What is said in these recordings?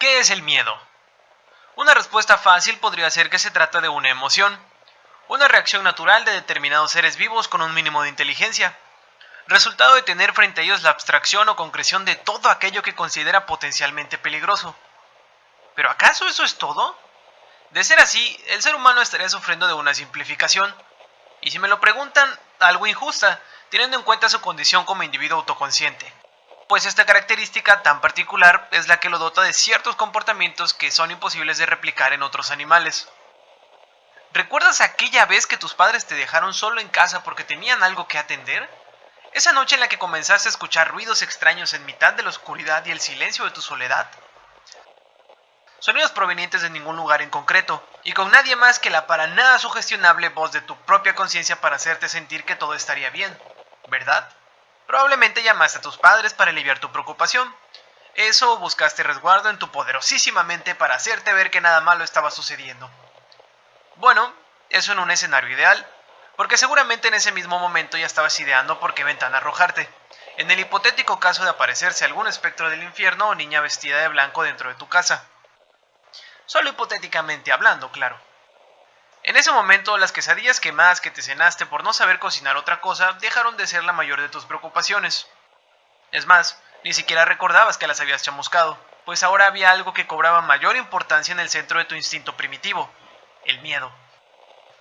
¿Qué es el miedo? Una respuesta fácil podría ser que se trata de una emoción, una reacción natural de determinados seres vivos con un mínimo de inteligencia, resultado de tener frente a ellos la abstracción o concreción de todo aquello que considera potencialmente peligroso. ¿Pero acaso eso es todo? De ser así, el ser humano estaría sufriendo de una simplificación, y si me lo preguntan, algo injusta, teniendo en cuenta su condición como individuo autoconsciente. Pues esta característica tan particular es la que lo dota de ciertos comportamientos que son imposibles de replicar en otros animales. ¿Recuerdas aquella vez que tus padres te dejaron solo en casa porque tenían algo que atender? Esa noche en la que comenzaste a escuchar ruidos extraños en mitad de la oscuridad y el silencio de tu soledad. Sonidos provenientes de ningún lugar en concreto, y con nadie más que la para nada sugestionable voz de tu propia conciencia para hacerte sentir que todo estaría bien, ¿verdad? Probablemente llamaste a tus padres para aliviar tu preocupación. Eso o buscaste resguardo en tu poderosísima mente para hacerte ver que nada malo estaba sucediendo. Bueno, eso en un escenario ideal, porque seguramente en ese mismo momento ya estabas ideando por qué ventana arrojarte, en el hipotético caso de aparecerse algún espectro del infierno o niña vestida de blanco dentro de tu casa. Solo hipotéticamente hablando, claro. En ese momento, las quesadillas quemadas que te cenaste por no saber cocinar otra cosa dejaron de ser la mayor de tus preocupaciones. Es más, ni siquiera recordabas que las habías chamuscado, pues ahora había algo que cobraba mayor importancia en el centro de tu instinto primitivo, el miedo.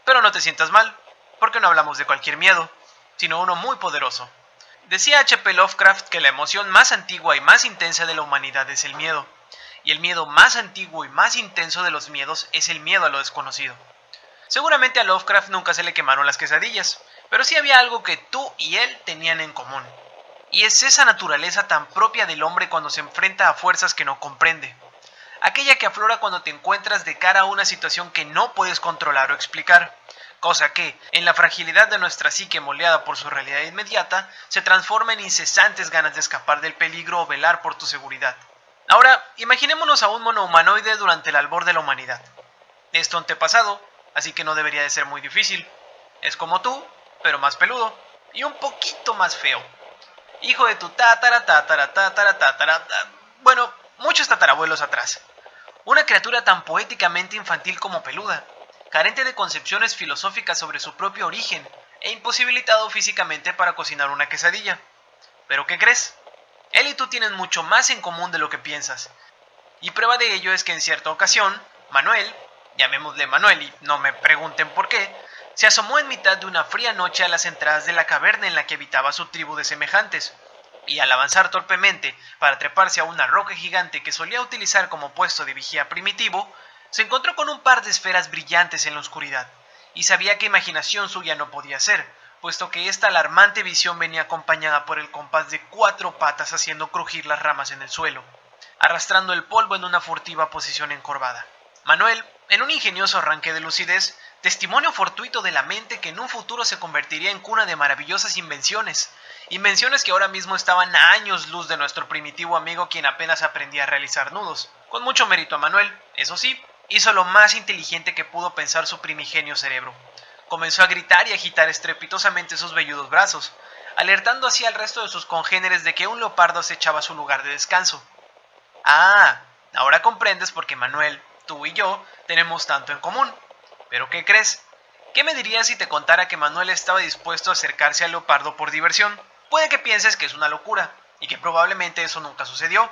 Pero no te sientas mal, porque no hablamos de cualquier miedo, sino uno muy poderoso. Decía H.P. Lovecraft que la emoción más antigua y más intensa de la humanidad es el miedo, y el miedo más antiguo y más intenso de los miedos es el miedo a lo desconocido. Seguramente a Lovecraft nunca se le quemaron las quesadillas, pero sí había algo que tú y él tenían en común. Y es esa naturaleza tan propia del hombre cuando se enfrenta a fuerzas que no comprende. Aquella que aflora cuando te encuentras de cara a una situación que no puedes controlar o explicar. Cosa que, en la fragilidad de nuestra psique moldeada por su realidad inmediata, se transforma en incesantes ganas de escapar del peligro o velar por tu seguridad. Ahora, imaginémonos a un mono humanoide durante el albor de la humanidad. Es tu antepasado, así que no debería de ser muy difícil. Es como tú, pero más peludo, y un poquito más feo. Hijo de tu bueno, muchos tatarabuelos atrás. Una criatura tan poéticamente infantil como peluda, carente de concepciones filosóficas sobre su propio origen, e imposibilitado físicamente para cocinar una quesadilla. ¿Pero qué crees? Él y tú tienen mucho más en común de lo que piensas. Y prueba de ello es que en cierta ocasión, Manuel, llamémosle Manuel y no me pregunten por qué, se asomó en mitad de una fría noche a las entradas de la caverna en la que habitaba su tribu de semejantes, y al avanzar torpemente para treparse a una roca gigante que solía utilizar como puesto de vigía primitivo, se encontró con un par de esferas brillantes en la oscuridad, y sabía que imaginación suya no podía ser, puesto que esta alarmante visión venía acompañada por el compás de 4 patas haciendo crujir las ramas en el suelo, arrastrando el polvo en una furtiva posición encorvada. Manuel, en un ingenioso arranque de lucidez, testimonio fortuito de la mente que en un futuro se convertiría en cuna de maravillosas invenciones que ahora mismo estaban a años luz de nuestro primitivo amigo quien apenas aprendía a realizar nudos. Con mucho mérito a Manuel, eso sí, hizo lo más inteligente que pudo pensar su primigenio cerebro. Comenzó a gritar y agitar estrepitosamente sus velludos brazos, alertando así al resto de sus congéneres de que un leopardo acechaba su lugar de descanso. Ah, ahora comprendes por qué Manuel, tú y yo, tenemos tanto en común. ¿Pero qué crees? ¿Qué me dirías si te contara que Manuel estaba dispuesto a acercarse al leopardo por diversión? Puede que pienses que es una locura, y que probablemente eso nunca sucedió.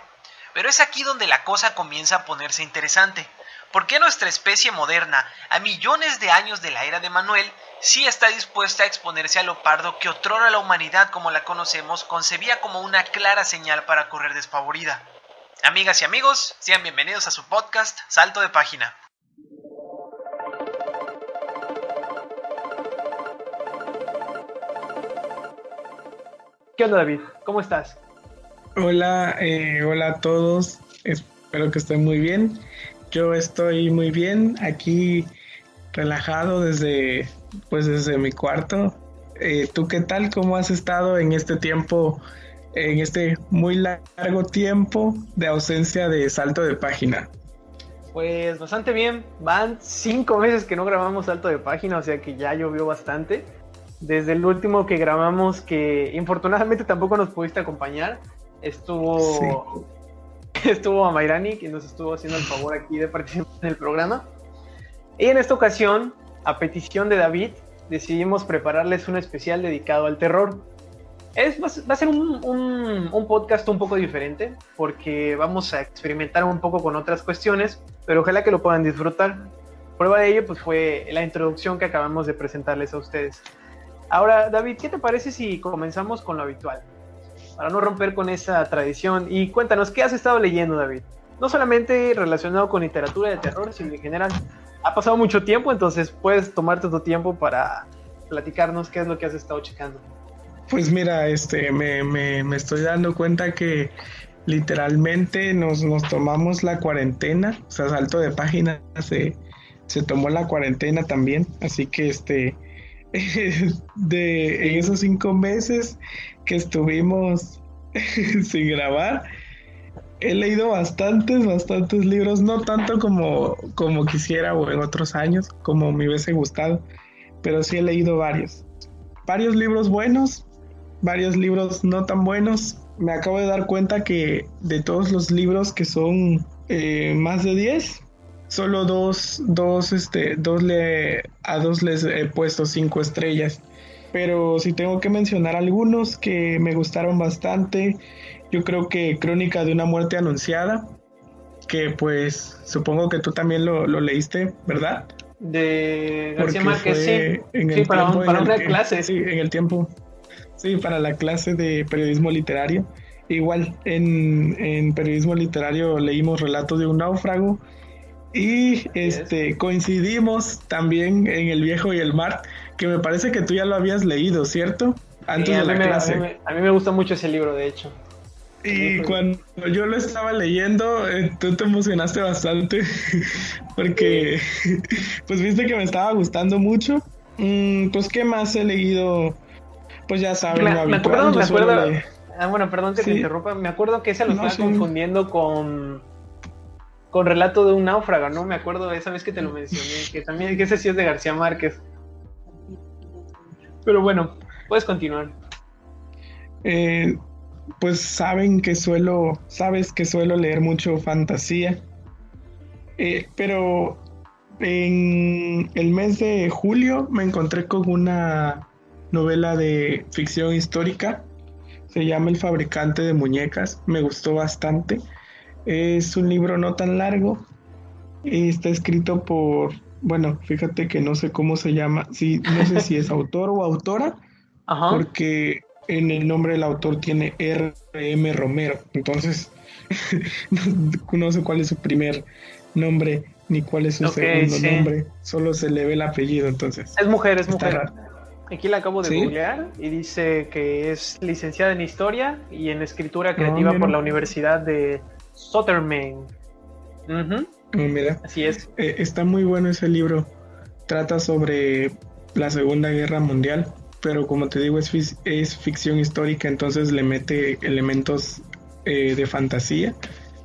Pero es aquí donde la cosa comienza a ponerse interesante. ¿Por qué nuestra especie moderna, a millones de años de la era de Manuel, sí está dispuesta a exponerse al leopardo que otrora la humanidad como la conocemos concebía como una clara señal para correr despavorida? Amigas y amigos, sean bienvenidos a su podcast Salto de Página. ¿Qué onda, David? ¿Cómo estás? Hola, hola a todos. Espero que estén muy bien. Yo estoy muy bien, aquí relajado desde mi cuarto. ¿Tú qué tal? ¿Cómo has estado en este tiempo, en este muy largo tiempo de ausencia de Salto de Página? Pues bastante bien. Van 5 meses que no grabamos Salto de Página, o sea que ya llovió bastante. Desde el último que grabamos, que infortunadamente tampoco nos pudiste acompañar, estuvo... Sí. estuvo Amairani, que nos estuvo haciendo el favor aquí de participar en el programa. Y en esta ocasión, a petición de David, decidimos prepararles un especial dedicado al terror. Va a ser un podcast un poco diferente, porque vamos a experimentar un poco con otras cuestiones, pero ojalá que lo puedan disfrutar. Prueba de ello pues fue la introducción que acabamos de presentarles a ustedes. Ahora, David, ¿qué te parece si comenzamos con lo habitual? Para no romper con esa tradición. Y cuéntanos, ¿qué has estado leyendo, David? No solamente relacionado con literatura de terror, sino en general. Ha pasado mucho tiempo, entonces puedes tomarte tu tiempo para platicarnos qué es lo que has estado checando. Pues mira, me estoy dando cuenta que literalmente nos tomamos la cuarentena, o sea, salto de página, se tomó la cuarentena también, así que en esos 5 meses que estuvimos sin grabar, he leído bastantes libros, no tanto como quisiera o en otros años, como me hubiese gustado, pero sí he leído varios libros buenos, varios libros no tan buenos. Me acabo de dar cuenta que de todos los libros que son más de 10, solo a dos les he puesto 5 estrellas. Pero si tengo que mencionar algunos que me gustaron bastante, yo creo que Crónica de una muerte anunciada, que pues supongo que tú también lo leíste, ¿verdad? De García Márquez, sí, para una clase. Sí, en el tiempo. Sí, para la clase de periodismo literario. Igual, en periodismo literario leímos Relatos de un náufrago y coincidimos también en El viejo y el mar, que me parece que tú ya lo habías leído, ¿cierto? Antes de la clase. A mí me gusta mucho ese libro, de hecho. Y cuando yo lo estaba leyendo, tú te emocionaste bastante porque pues viste que me estaba gustando mucho. Pues ¿qué más he leído? Pues ya saben, lo habitual. Me acuerdo. Bueno, perdón que te interrumpa. Me acuerdo que ese lo estaba confundiendo con Relato de un náufrago, ¿no? Me acuerdo de esa vez que te lo mencioné, que ese sí es de García Márquez. Pero bueno, puedes continuar. Pues sabes que suelo leer mucho fantasía, pero en el mes de julio me encontré con una novela de ficción histórica, se llama El fabricante de muñecas, me gustó bastante, es un libro no tan largo, y está escrito por, bueno, fíjate que no sé cómo se llama, sí, no sé si es autor o autora, Ajá. Porque en el nombre del autor tiene R.M. Romero, entonces no sé cuál es su primer nombre ni cuál es su segundo nombre, solo se le ve el apellido, entonces. Es mujer. Raro. Aquí la acabo de googlear y dice que es licenciada en Historia y en Escritura Creativa por la Universidad de Sutherland. Mira, así es. Está muy bueno ese libro, trata sobre la Segunda Guerra Mundial, pero como te digo es ficción histórica, entonces le mete elementos de fantasía.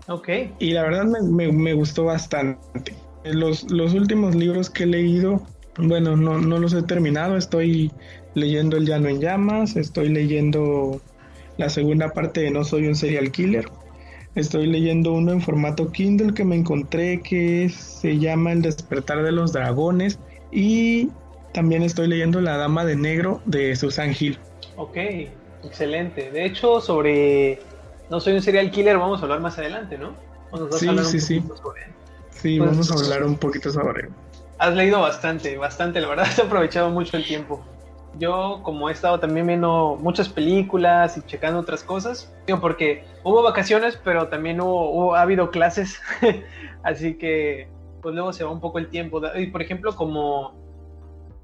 Okay. Y la verdad me gustó bastante. Los últimos libros que he leído, bueno, no los he terminado. Estoy leyendo El llano en llamas, estoy leyendo la segunda parte de No soy un serial killer. Estoy leyendo uno en formato Kindle que me encontré que se llama El despertar de los dragones. Y también estoy leyendo La dama de negro de Susan Hill. Ok, excelente. De hecho, sobre No soy un serial killer vamos a hablar más adelante, ¿no? Sí. Sí, pues, vamos a hablar un poquito sobre. Has leído bastante, la verdad has aprovechado mucho el tiempo. Yo, como he estado también viendo muchas películas y checando otras cosas, digo, porque hubo vacaciones, pero también ha habido clases, así que pues luego se va un poco el tiempo. Y por ejemplo, como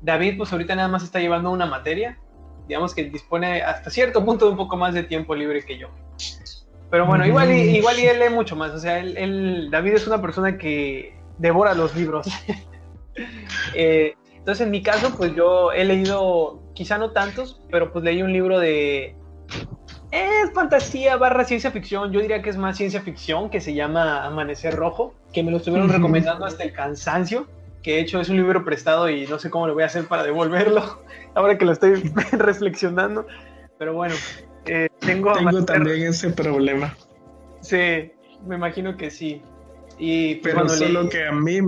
David, pues ahorita nada más está llevando una materia, digamos que dispone hasta cierto punto de un poco más de tiempo libre que yo. Pero bueno, igual y él lee mucho más, o sea, David es una persona que devora los libros. Entonces en mi caso, pues yo he leído, quizá no tantos, pero pues leí un libro de... Es fantasía / ciencia ficción, yo diría que es más ciencia ficción, que se llama Amanecer Rojo, que me lo estuvieron recomendando hasta el cansancio, que de hecho es un libro prestado y no sé cómo lo voy a hacer para devolverlo, ahora que lo estoy reflexionando, pero bueno, tengo también ese problema. Sí, Me imagino que sí. Y pues, Pero solo que a mí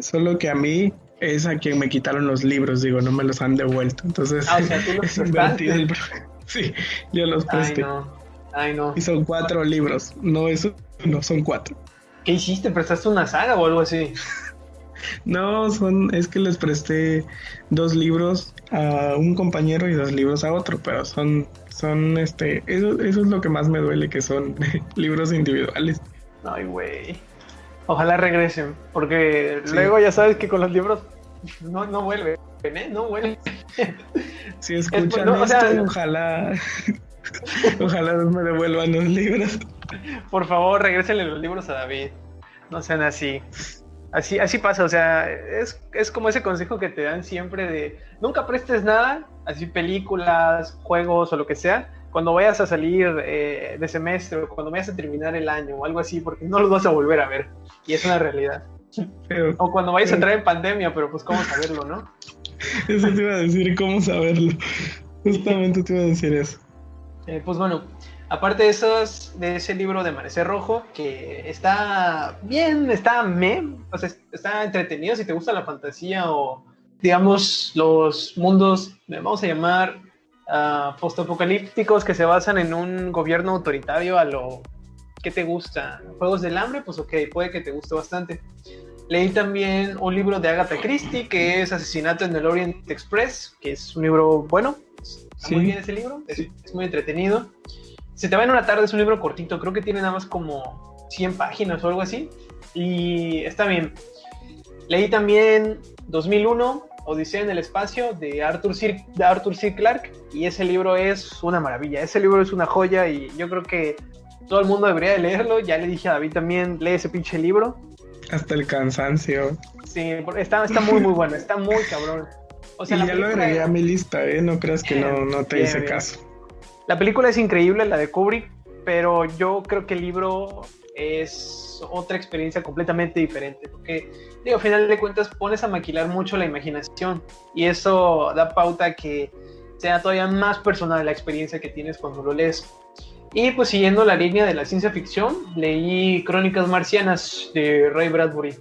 solo que a mí es a quien me quitaron los libros, digo, no me los han devuelto. Entonces, o sea, tú los es invertido prestaste. Sí, yo los presté. Ay, no. Y son 4 libros, no eso, no son 4. ¿Qué hiciste? ¿Prestaste una saga o algo así? No, es que les presté 2 libros a un compañero y 2 libros a otro, pero son eso es lo que más me duele, que son libros individuales. Ay, güey. Ojalá regresen, porque Sí. luego ya sabes que con los libros no vuelven, ¿eh? No vuelven. Si escuchan no, o esto, sea, ojalá me devuelvan los libros. por favor, regrésenle los libros a David. No sean así. Así pasa, o sea, es como ese consejo que te dan siempre de nunca prestes nada, así películas, juegos o lo que sea, cuando vayas a salir de semestre o cuando vayas a terminar el año o algo así, porque no los vas a volver a ver. Y es una realidad. O cuando vayas a entrar en pandemia, pero pues cómo saberlo, ¿no? Eso te iba a decir, cómo saberlo. Justamente te iba a decir eso. Pues bueno, aparte de ese libro de Amanecer Rojo, que está bien, o sea, está entretenido si te gusta la fantasía o, digamos, los mundos, vamos a llamar, postapocalípticos que se basan en un gobierno autoritario a lo que te gusta. ¿Juegos del hambre? Pues ok, puede que te guste bastante. Leí también un libro de Agatha Christie que es Asesinato en el Orient Express, que es un libro bueno. Está muy bien ese libro, es muy entretenido. Se te va en una tarde, es un libro cortito, creo que tiene nada más como 100 páginas o algo así, y está bien. Leí también 2001, Odisea en el espacio, de Arthur C. Clarke, y ese libro es una maravilla, ese libro es una joya, y yo creo que todo el mundo debería de leerlo. Ya le dije a David también, lee ese pinche libro. Hasta el cansancio. Sí, está muy bueno, está muy cabrón. O sea, y ya lo agregué a mi lista, no creas que no te hice caso. La película es increíble, la de Kubrick, pero yo creo que el libro es otra experiencia completamente diferente, porque, digo, al final de cuentas pones a maquilar mucho la imaginación y eso da pauta a que sea todavía más personal la experiencia que tienes cuando lo lees. Y pues siguiendo la línea de la ciencia ficción, leí Crónicas Marcianas de Ray Bradbury.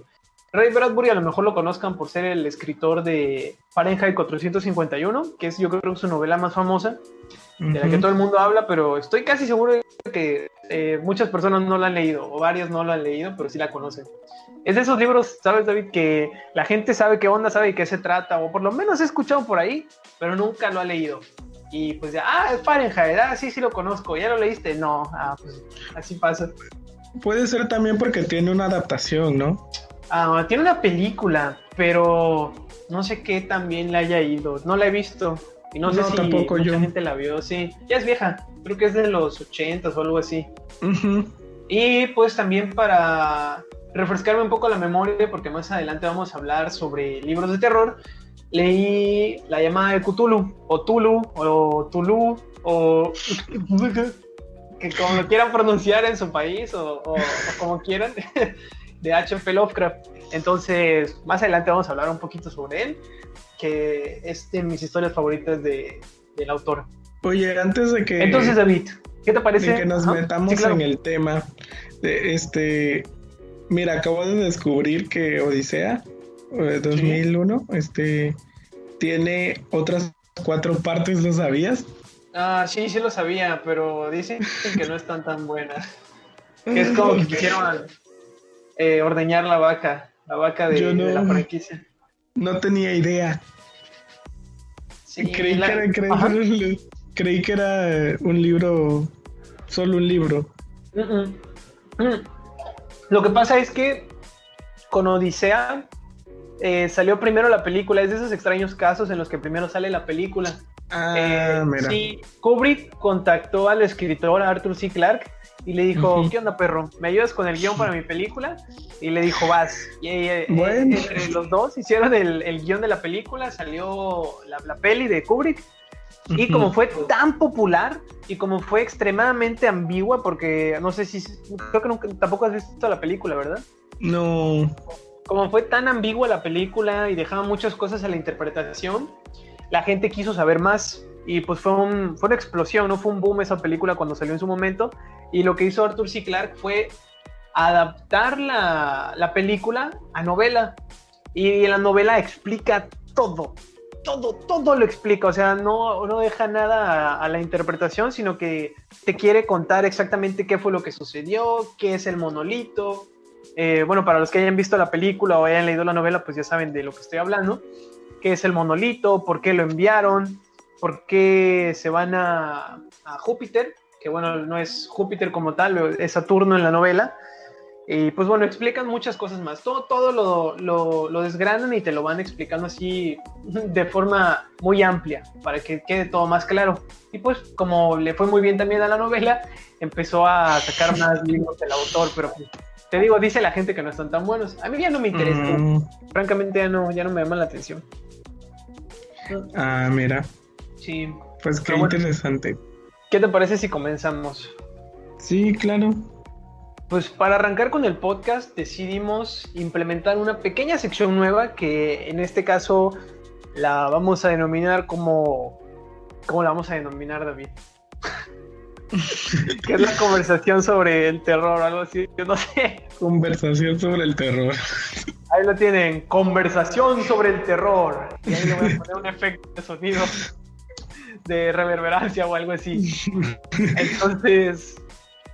Ray Bradbury a lo mejor lo conozcan por ser el escritor de Fahrenheit 451, que es, yo creo que es su novela más famosa, de la que todo el mundo habla, pero estoy casi seguro de que muchas personas no la han leído, o varias no la han leído, pero sí la conocen. Es de esos libros, ¿sabes, David? Que la gente sabe qué onda, sabe de qué se trata, o por lo menos he escuchado por ahí, pero nunca lo ha leído. Y pues ya, es Fahrenheit, sí lo conozco, ¿ya lo leíste? No, pues así pasa. Puede ser también porque tiene una adaptación, ¿no? Tiene una película, pero no sé qué tan bien le haya ido. No la he visto. Y no sé si mucha gente la vio. Sí, ya es vieja. Creo que es de los 80s o algo así. Uh-huh. Y pues también para refrescarme un poco la memoria, porque más adelante vamos a hablar sobre libros de terror, leí La llamada de Cthulhu, o Tulu, o Tulu, o que como lo quieran pronunciar en su país, o como quieran, de H.P. Lovecraft. Entonces, más adelante vamos a hablar un poquito sobre él, que es de mis historias favoritas del autor. Oye, antes de que... Entonces, David, ¿qué te parece? De que nos metamos en el tema. Mira, acabo de descubrir que Odisea 2001 tiene otras 4 partes, ¿lo sabías? Sí lo sabía, pero dicen que no están tan buenas. Que es como que quisieron ordeñar la vaca de la franquicia. No tenía idea. Sí, creí que era un libro, solo un libro. Lo que pasa es que con Odisea salió primero la película. Es de esos extraños casos en los que primero sale la película. Mira. Sí, Kubrick contactó al escritor Arthur C. Clarke y le dijo, ¿qué onda, perro? ¿Me ayudas con el guión para mi película? Y le dijo, vas. Y bueno. Entre los dos hicieron el guión de la película, salió la peli de Kubrick. Y como fue tan popular y como fue extremadamente ambigua, porque no sé si, creo que tampoco has visto la película, ¿verdad? No. Como fue tan ambigua la película y dejaba muchas cosas a la interpretación, la gente quiso saber más y pues fue una explosión, ¿no? Fue un boom esa película cuando salió en su momento Y lo que hizo Arthur C. Clarke fue adaptar la película a novela. Y en la novela explica todo lo explica, o sea, no deja nada a la interpretación, sino que te quiere contar exactamente qué fue lo que sucedió, qué es el monolito. Bueno, para los que hayan visto la película o hayan leído la novela, pues ya saben de lo que estoy hablando. Qué es el monolito, por qué lo enviaron, por qué se van a Júpiter, que bueno, no es Júpiter como tal, es Saturno en la novela. Y pues bueno, explican muchas cosas más. Todo lo desgranan y te lo van explicando así de forma muy amplia para que quede todo más claro. Y pues como le fue muy bien también a la novela, empezó a sacar más libros del autor, pero pues, te digo, dice la gente que no están tan buenos. A mí ya no me interesa. Francamente ya no me llama la atención. Ah, mira. Sí. Pues qué interesante. ¿Qué te parece si comenzamos? Sí, claro. Pues para arrancar con el podcast decidimos implementar una pequeña sección nueva que en este caso la vamos a denominar como... ¿Cómo la vamos a denominar, David? Que es la conversación sobre el terror o algo así, yo no sé. Conversación sobre el terror. Ahí lo tienen, conversación sobre el terror. Y ahí le voy a poner un efecto de sonido de reverberancia o algo así. Entonces...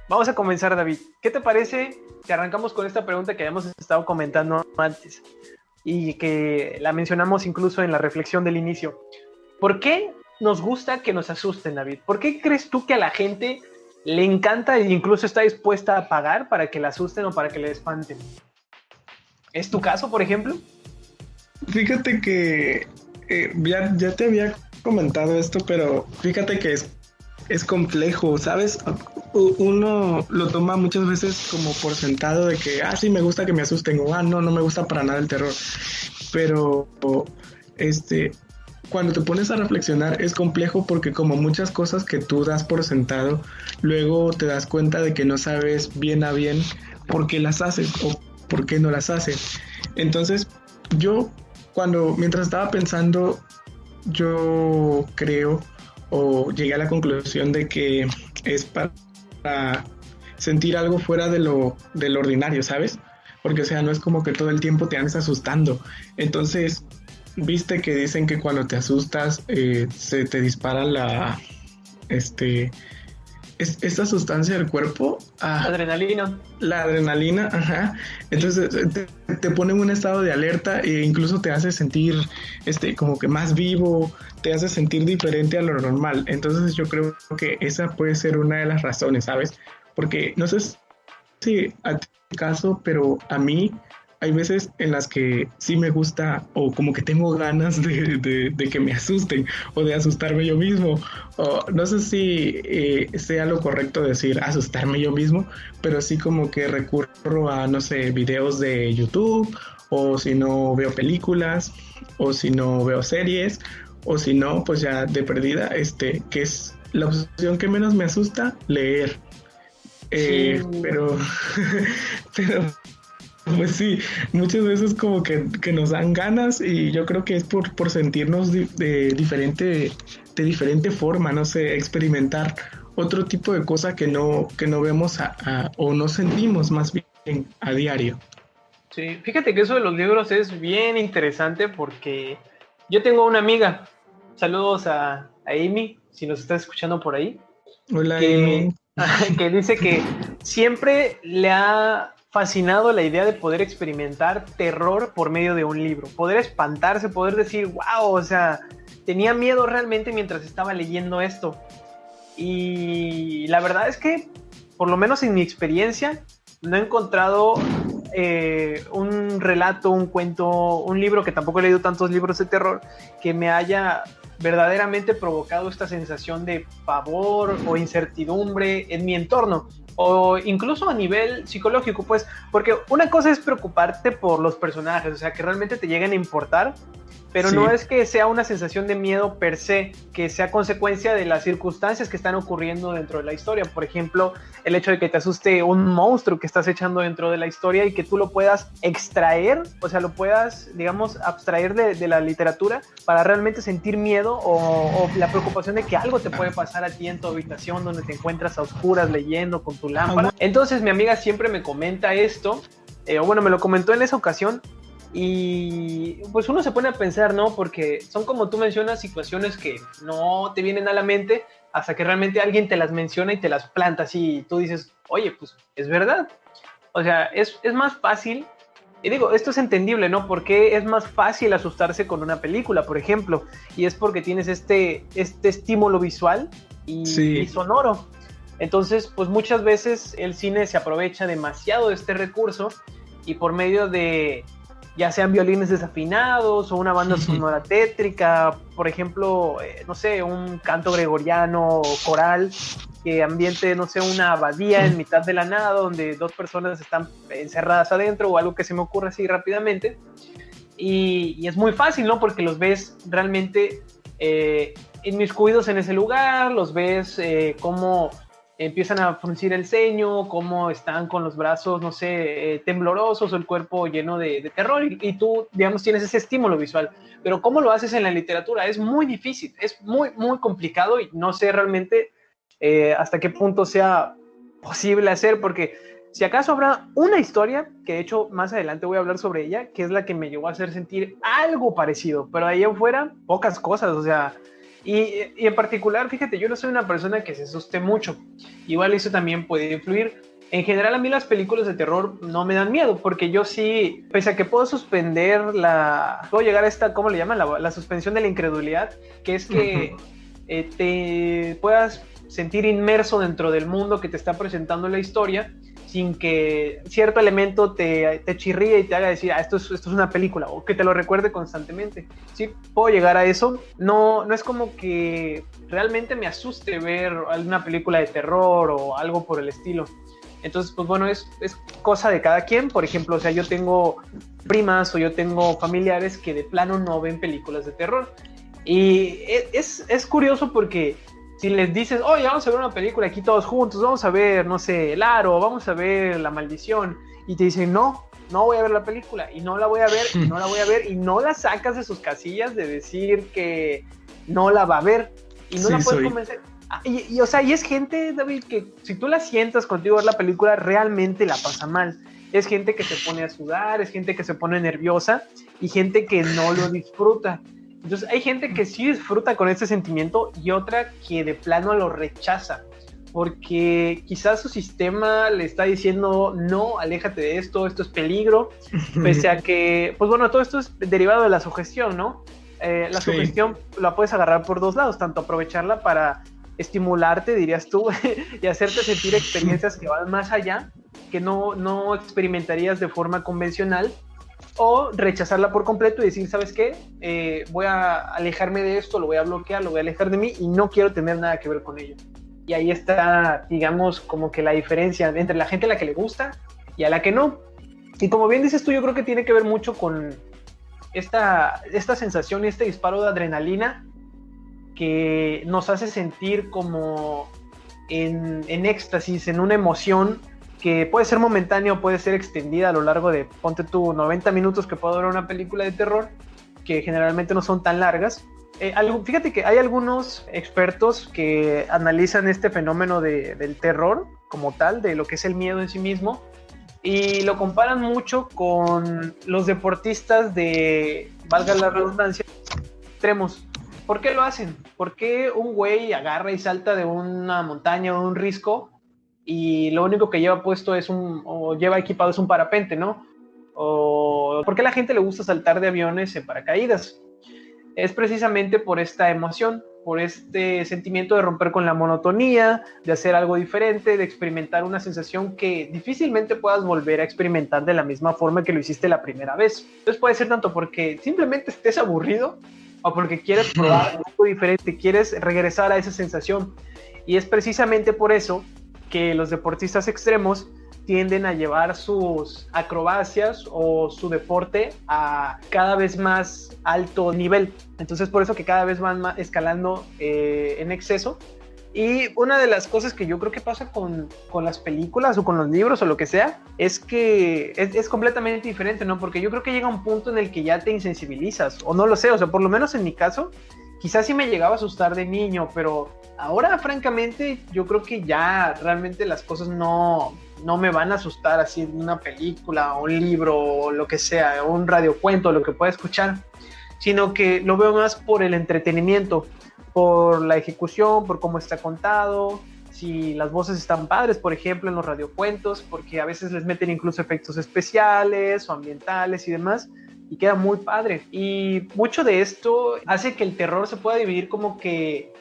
Vamos a comenzar, David. ¿Qué te parece si arrancamos con esta pregunta que habíamos estado comentando antes y que la mencionamos incluso en la reflexión del inicio? ¿Por qué nos gusta que nos asusten, David? ¿Por qué crees tú que a la gente le encanta e incluso está dispuesta a pagar para que la asusten o para que le espanten? ¿Es tu caso, por ejemplo? Fíjate que ya te había comentado esto, pero fíjate que es complejo, ¿sabes? Uno lo toma muchas veces como por sentado de que, sí, me gusta que me asusten, o no me gusta para nada el terror. Pero, cuando te pones a reflexionar es complejo porque como muchas cosas que tú das por sentado, luego te das cuenta de que no sabes bien a bien por qué las haces o por qué no las haces. Entonces, mientras estaba pensando, yo creo o llegué a la conclusión de que es para sentir algo fuera de lo ordinario, ¿sabes? Porque, o sea, no es como que todo el tiempo te andes asustando. Entonces, viste que dicen que cuando te asustas se te dispara esta sustancia del cuerpo. Adrenalina. La adrenalina, ajá. Entonces te pone en un estado de alerta e incluso te hace sentir como que más vivo, te hace sentir diferente a lo normal. Entonces yo creo que esa puede ser una de las razones, ¿sabes? Porque no sé si a ti caso, pero a mí hay veces en las que sí me gusta o como que tengo ganas de que me asusten o de asustarme yo mismo. O no sé si sea lo correcto decir asustarme yo mismo, pero sí como que recurro a, no sé, videos de YouTube, o si no veo películas, o si no veo series, o si no, pues ya de perdida, que es la opción que menos me asusta, leer. Sí. Pero pues sí, muchas veces como que nos dan ganas y yo creo que es por sentirnos de diferente forma, no sé, experimentar otro tipo de cosa que no vemos o no sentimos más bien a diario. Sí, fíjate que eso de los libros es bien interesante porque yo tengo una amiga, saludos a Amy, si nos estás escuchando por ahí. Hola, Amy. Que dice que siempre le ha fascinado la idea de poder experimentar terror por medio de un libro, poder espantarse, poder decir, wow, o sea, tenía miedo realmente mientras estaba leyendo esto. Y la verdad es que, por lo menos en mi experiencia, no he encontrado un relato, un cuento, un libro, que tampoco he leído tantos libros de terror, que me haya verdaderamente provocado esta sensación de pavor o incertidumbre en mi entorno, o incluso a nivel psicológico, pues, porque una cosa es preocuparte por los personajes, o sea, que realmente te lleguen a importar, pero Sí. no es que sea una sensación de miedo per se, que sea consecuencia de las circunstancias que están ocurriendo dentro de la historia. Por ejemplo, el hecho de que te asuste un monstruo que estás echando dentro de la historia y que tú lo puedas extraer, o sea, lo puedas, digamos, abstraer de la literatura para realmente sentir miedo o la preocupación de que algo te puede pasar a ti en tu habitación donde te encuentras a oscuras leyendo con tu lámpara. Entonces mi amiga siempre me comenta esto, o bueno, me lo comentó en esa ocasión. Y pues uno se pone a pensar, ¿no? Porque son, como tú mencionas, situaciones que no te vienen a la mente hasta que realmente alguien te las menciona y te las planta así y tú dices, oye, pues es verdad. O sea, es más fácil, y digo, esto es entendible, ¿no? Porque es más fácil asustarse con una película, por ejemplo, y es porque tienes este estímulo visual y sonoro. Entonces, pues muchas veces el cine se aprovecha demasiado de este recurso y por medio de ya sean violines desafinados o una banda sonora tétrica, por ejemplo, no sé, un canto gregoriano o coral que ambiente, no sé, una abadía en mitad de la nada donde dos personas están encerradas adentro o algo que se me ocurre así rápidamente. Y es muy fácil, ¿no? Porque los ves realmente inmiscuidos en ese lugar, los ves cómo empiezan a fruncir el ceño, cómo están con los brazos, no sé, temblorosos o el cuerpo lleno de terror y tú, digamos, tienes ese estímulo visual. Pero ¿cómo lo haces en la literatura? Es muy difícil, es muy, muy complicado y no sé realmente hasta qué punto sea posible hacer, porque si acaso habrá una historia, que de hecho más adelante voy a hablar sobre ella, que es la que me llegó a hacer sentir algo parecido, pero ahí afuera, pocas cosas, o sea... Y en particular, fíjate, yo no soy una persona que se asuste mucho. Igual eso también puede influir. En general, a mí las películas de terror no me dan miedo, porque yo sí, pese a que puedo suspender puedo llegar a esta, ¿cómo le llaman? La suspensión de la incredulidad, que es que te puedas sentir inmerso dentro del mundo que te está presentando la historia, sin que cierto elemento te chirríe y te haga decir, esto es una película, o que te lo recuerde constantemente. Sí, puedo llegar a eso. No es como que realmente me asuste ver alguna película de terror o algo por el estilo. Entonces, pues bueno, es cosa de cada quien. Por ejemplo, o sea, yo tengo primas o yo tengo familiares que de plano no ven películas de terror. Y es curioso porque si les dices, oye, vamos a ver una película aquí todos juntos, vamos a ver, no sé, El Aro, vamos a ver La Maldición, y te dicen, no voy a ver la película, y no la voy a ver, y no la voy a ver, y no la sacas de sus casillas de decir que no la va a ver, y no la puedes convencer. O sea, y es gente, David, que si tú la sientas contigo a ver la película, realmente la pasa mal. Es gente que se pone a sudar, es gente que se pone nerviosa, y gente que no lo disfruta. Entonces hay gente que sí disfruta con este sentimiento y otra que de plano lo rechaza, porque quizás su sistema le está diciendo, no, aléjate de esto es peligro, pese a que, pues bueno, todo esto es derivado de la sugestión, ¿no? La sugestión la puedes agarrar por dos lados, tanto aprovecharla para estimularte, dirías tú, y hacerte sentir experiencias que van más allá, que no experimentarías de forma convencional, o rechazarla por completo y decir, ¿sabes qué? Voy a alejarme de esto, lo voy a bloquear, lo voy a alejar de mí y no quiero tener nada que ver con ello. Y ahí está, digamos, como que la diferencia entre la gente a la que le gusta y a la que no. Y como bien dices tú, yo creo que tiene que ver mucho con esta sensación y este disparo de adrenalina que nos hace sentir como en éxtasis, en una emoción que puede ser momentánea o puede ser extendida a lo largo de, ponte tú, 90 minutos que puede durar una película de terror, que generalmente no son tan largas. Fíjate que hay algunos expertos que analizan este fenómeno del terror como tal, de lo que es el miedo en sí mismo, y lo comparan mucho con los deportistas de, valga la redundancia, extremos. ¿Por qué lo hacen? ¿Por qué un güey agarra y salta de una montaña o de un risco y lo único que lleva puesto o lleva equipado es un parapente, ¿no? O ¿por qué a la gente le gusta saltar de aviones en paracaídas? Es precisamente por esta emoción, por este sentimiento de romper con la monotonía, de hacer algo diferente, de experimentar una sensación que difícilmente puedas volver a experimentar de la misma forma que lo hiciste la primera vez. Entonces puede ser tanto porque simplemente estés aburrido o porque quieres probar algo diferente, quieres regresar a esa sensación. Y es precisamente por eso que los deportistas extremos tienden a llevar sus acrobacias o su deporte a cada vez más alto nivel. Entonces por eso que cada vez van escalando en exceso. Y una de las cosas que yo creo que pasa con las películas o con los libros o lo que sea, es que es completamente diferente, ¿no? Porque yo creo que llega un punto en el que ya te insensibilizas, o no lo sé, o sea, por lo menos en mi caso, quizás sí me llegaba a asustar de niño, pero ahora, francamente, yo creo que ya realmente las cosas no me van a asustar así en una película o un libro o lo que sea, o un radiocuento, lo que pueda escuchar, sino que lo veo más por el entretenimiento, por la ejecución, por cómo está contado, si las voces están padres, por ejemplo, en los radiocuentos, porque a veces les meten incluso efectos especiales o ambientales y demás, y queda muy padre. Y mucho de esto hace que el terror se pueda dividir como que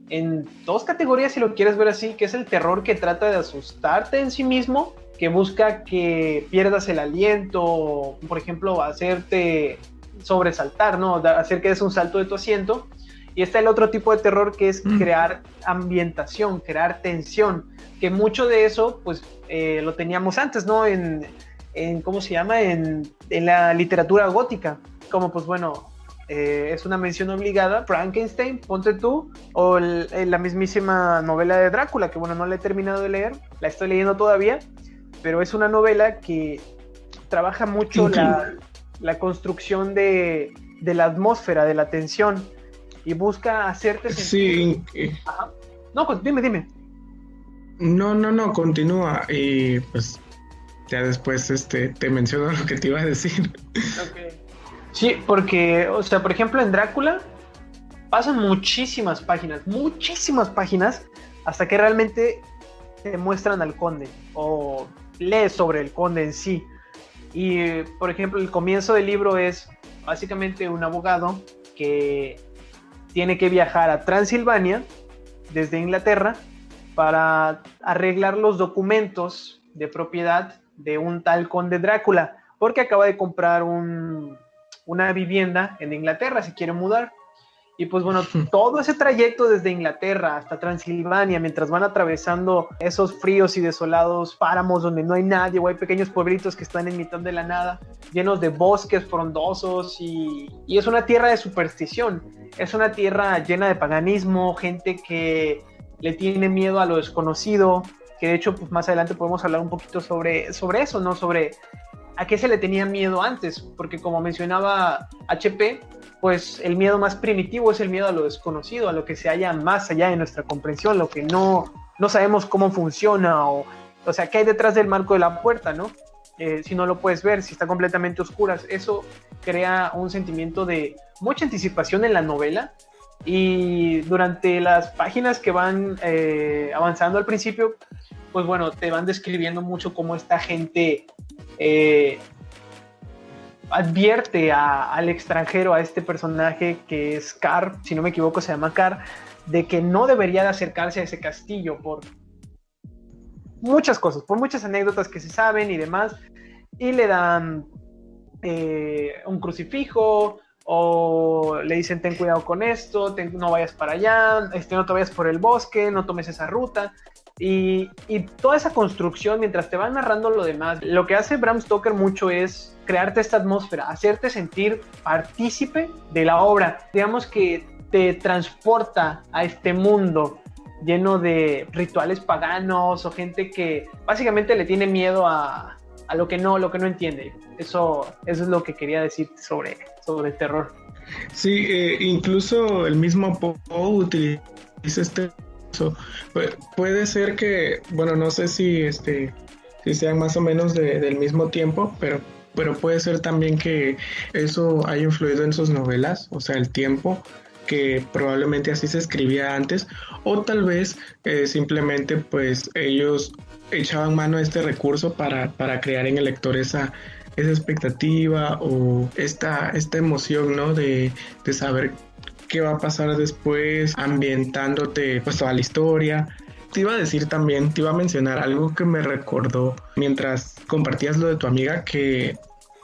en dos categorías, si lo quieres ver así, que es el terror que trata de asustarte en sí mismo, que busca que pierdas el aliento, por ejemplo, hacerte sobresaltar, ¿no? Hacer que des un salto de tu asiento. Y está el otro tipo de terror que es crear ambientación, crear tensión, que mucho de eso pues lo teníamos antes, ¿no? En ¿cómo se llama? En la literatura gótica, como pues bueno, es una mención obligada, Frankenstein, ponte tú, o la mismísima novela de Drácula, que bueno, no la he terminado de leer, la estoy leyendo todavía, pero es una novela que trabaja mucho la construcción de la atmósfera, de la tensión, y busca hacerte sentir... Sí. Ajá. No, pues dime. No, continúa. Y pues ya después te menciono lo que te iba a decir. Okay. Sí, porque, o sea, por ejemplo, en Drácula pasan muchísimas páginas, hasta que realmente te muestran al conde, o lees sobre el conde en sí. Y, por ejemplo, el comienzo del libro es básicamente un abogado que tiene que viajar a Transilvania desde Inglaterra para arreglar los documentos de propiedad de un tal conde Drácula, porque acaba de comprar una vivienda en Inglaterra, se quiere mudar. Y pues bueno, todo ese trayecto desde Inglaterra hasta Transilvania, mientras van atravesando esos fríos y desolados páramos donde no hay nadie, o hay pequeños pueblitos que están en mitad de la nada, llenos de bosques frondosos, y es una tierra de superstición, es una tierra llena de paganismo, gente que le tiene miedo a lo desconocido, que de hecho pues más adelante podemos hablar un poquito sobre eso, ¿no? Sobre a qué se le tenía miedo antes, porque como mencionaba HP, pues el miedo más primitivo es el miedo a lo desconocido, a lo que se halla más allá de nuestra comprensión, lo que no sabemos cómo funciona, o sea, qué hay detrás del marco de la puerta, ¿no? Si no lo puedes ver, si está completamente oscuras. Eso crea un sentimiento de mucha anticipación en la novela, y durante las páginas que van avanzando al principio, pues bueno, te van describiendo mucho cómo esta gente advierte al extranjero, a este personaje que es Carr, si no me equivoco se llama Carr, de que no debería de acercarse a ese castillo por muchas cosas, por muchas anécdotas que se saben y demás, y le dan un crucifijo, o le dicen ten cuidado con esto, no vayas para allá, no te vayas por el bosque, no tomes esa ruta. Y toda esa construcción, mientras te van narrando lo demás, lo que hace Bram Stoker mucho es crearte esta atmósfera, hacerte sentir partícipe de la obra. Digamos que te transporta a este mundo lleno de rituales paganos, o gente que básicamente le tiene miedo a lo que no entiende. Eso es lo que quería decir sobre el terror. Sí, incluso el mismo Poe utiliza puede ser que, bueno, no sé si sean más o menos del mismo tiempo, pero puede ser también que eso haya influido en sus novelas, o sea, el tiempo, que probablemente así se escribía antes, o tal vez simplemente pues ellos echaban mano a este recurso para crear en el lector esa expectativa, o esta emoción, ¿no? De saber qué va a pasar después, ambientándote pues toda la historia. Te iba a mencionar algo que me recordó mientras compartías lo de tu amiga, que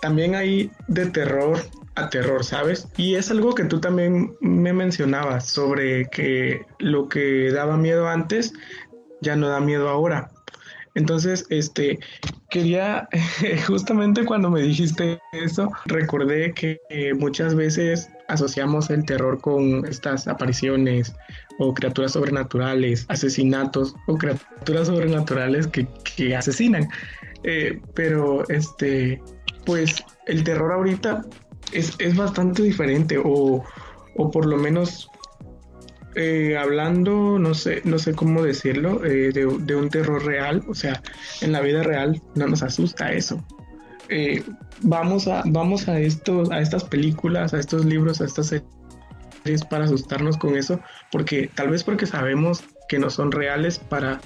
también hay de terror a terror, ¿sabes? Y es algo que tú también me mencionabas, sobre que lo que daba miedo antes ya no da miedo ahora. Entonces, quería, justamente cuando me dijiste eso, recordé que muchas veces asociamos el terror con estas apariciones o criaturas sobrenaturales, asesinatos o criaturas sobrenaturales que asesinan. Pero pues el terror ahorita es bastante diferente o por lo menos hablando, no sé cómo decirlo, de un terror real, o sea, en la vida real no nos asusta eso. Vamos a estas películas, a estos libros, a estas series para asustarnos con eso, tal vez porque sabemos que no son reales para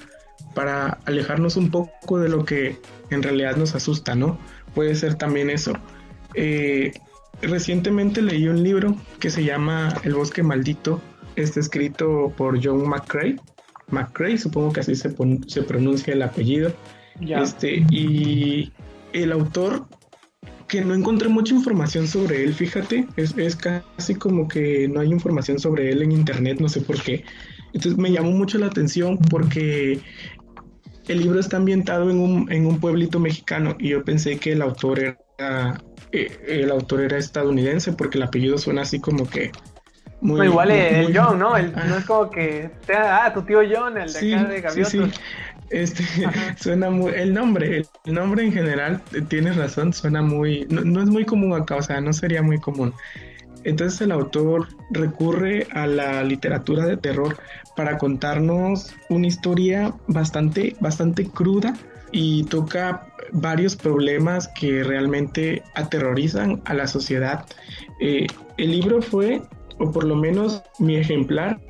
alejarnos un poco de lo que en realidad nos asusta, ¿no? Puede ser también eso. Recientemente leí un libro que se llama El bosque maldito. Está escrito por John McCrae, supongo que así se pronuncia el apellido. Ya. Y el autor, que no encontré mucha información sobre él, fíjate, es casi como que no hay información sobre él en internet, no sé por qué. Entonces me llamó mucho la atención porque el libro está ambientado en un pueblito mexicano y yo pensé que el autor era estadounidense porque el apellido suena así como que muy, No, igual el muy, John, ¿no? No es como que tu tío John, el de sí, acá de Gaviotos. Sí. Suena muy, el nombre en general, tienes razón, suena muy, no es muy común acá, o sea, no sería muy común. Entonces el autor recurre a la literatura de terror para contarnos una historia bastante, bastante cruda y toca varios problemas que realmente aterrorizan a la sociedad. El libro fue, o por lo menos mi ejemplar,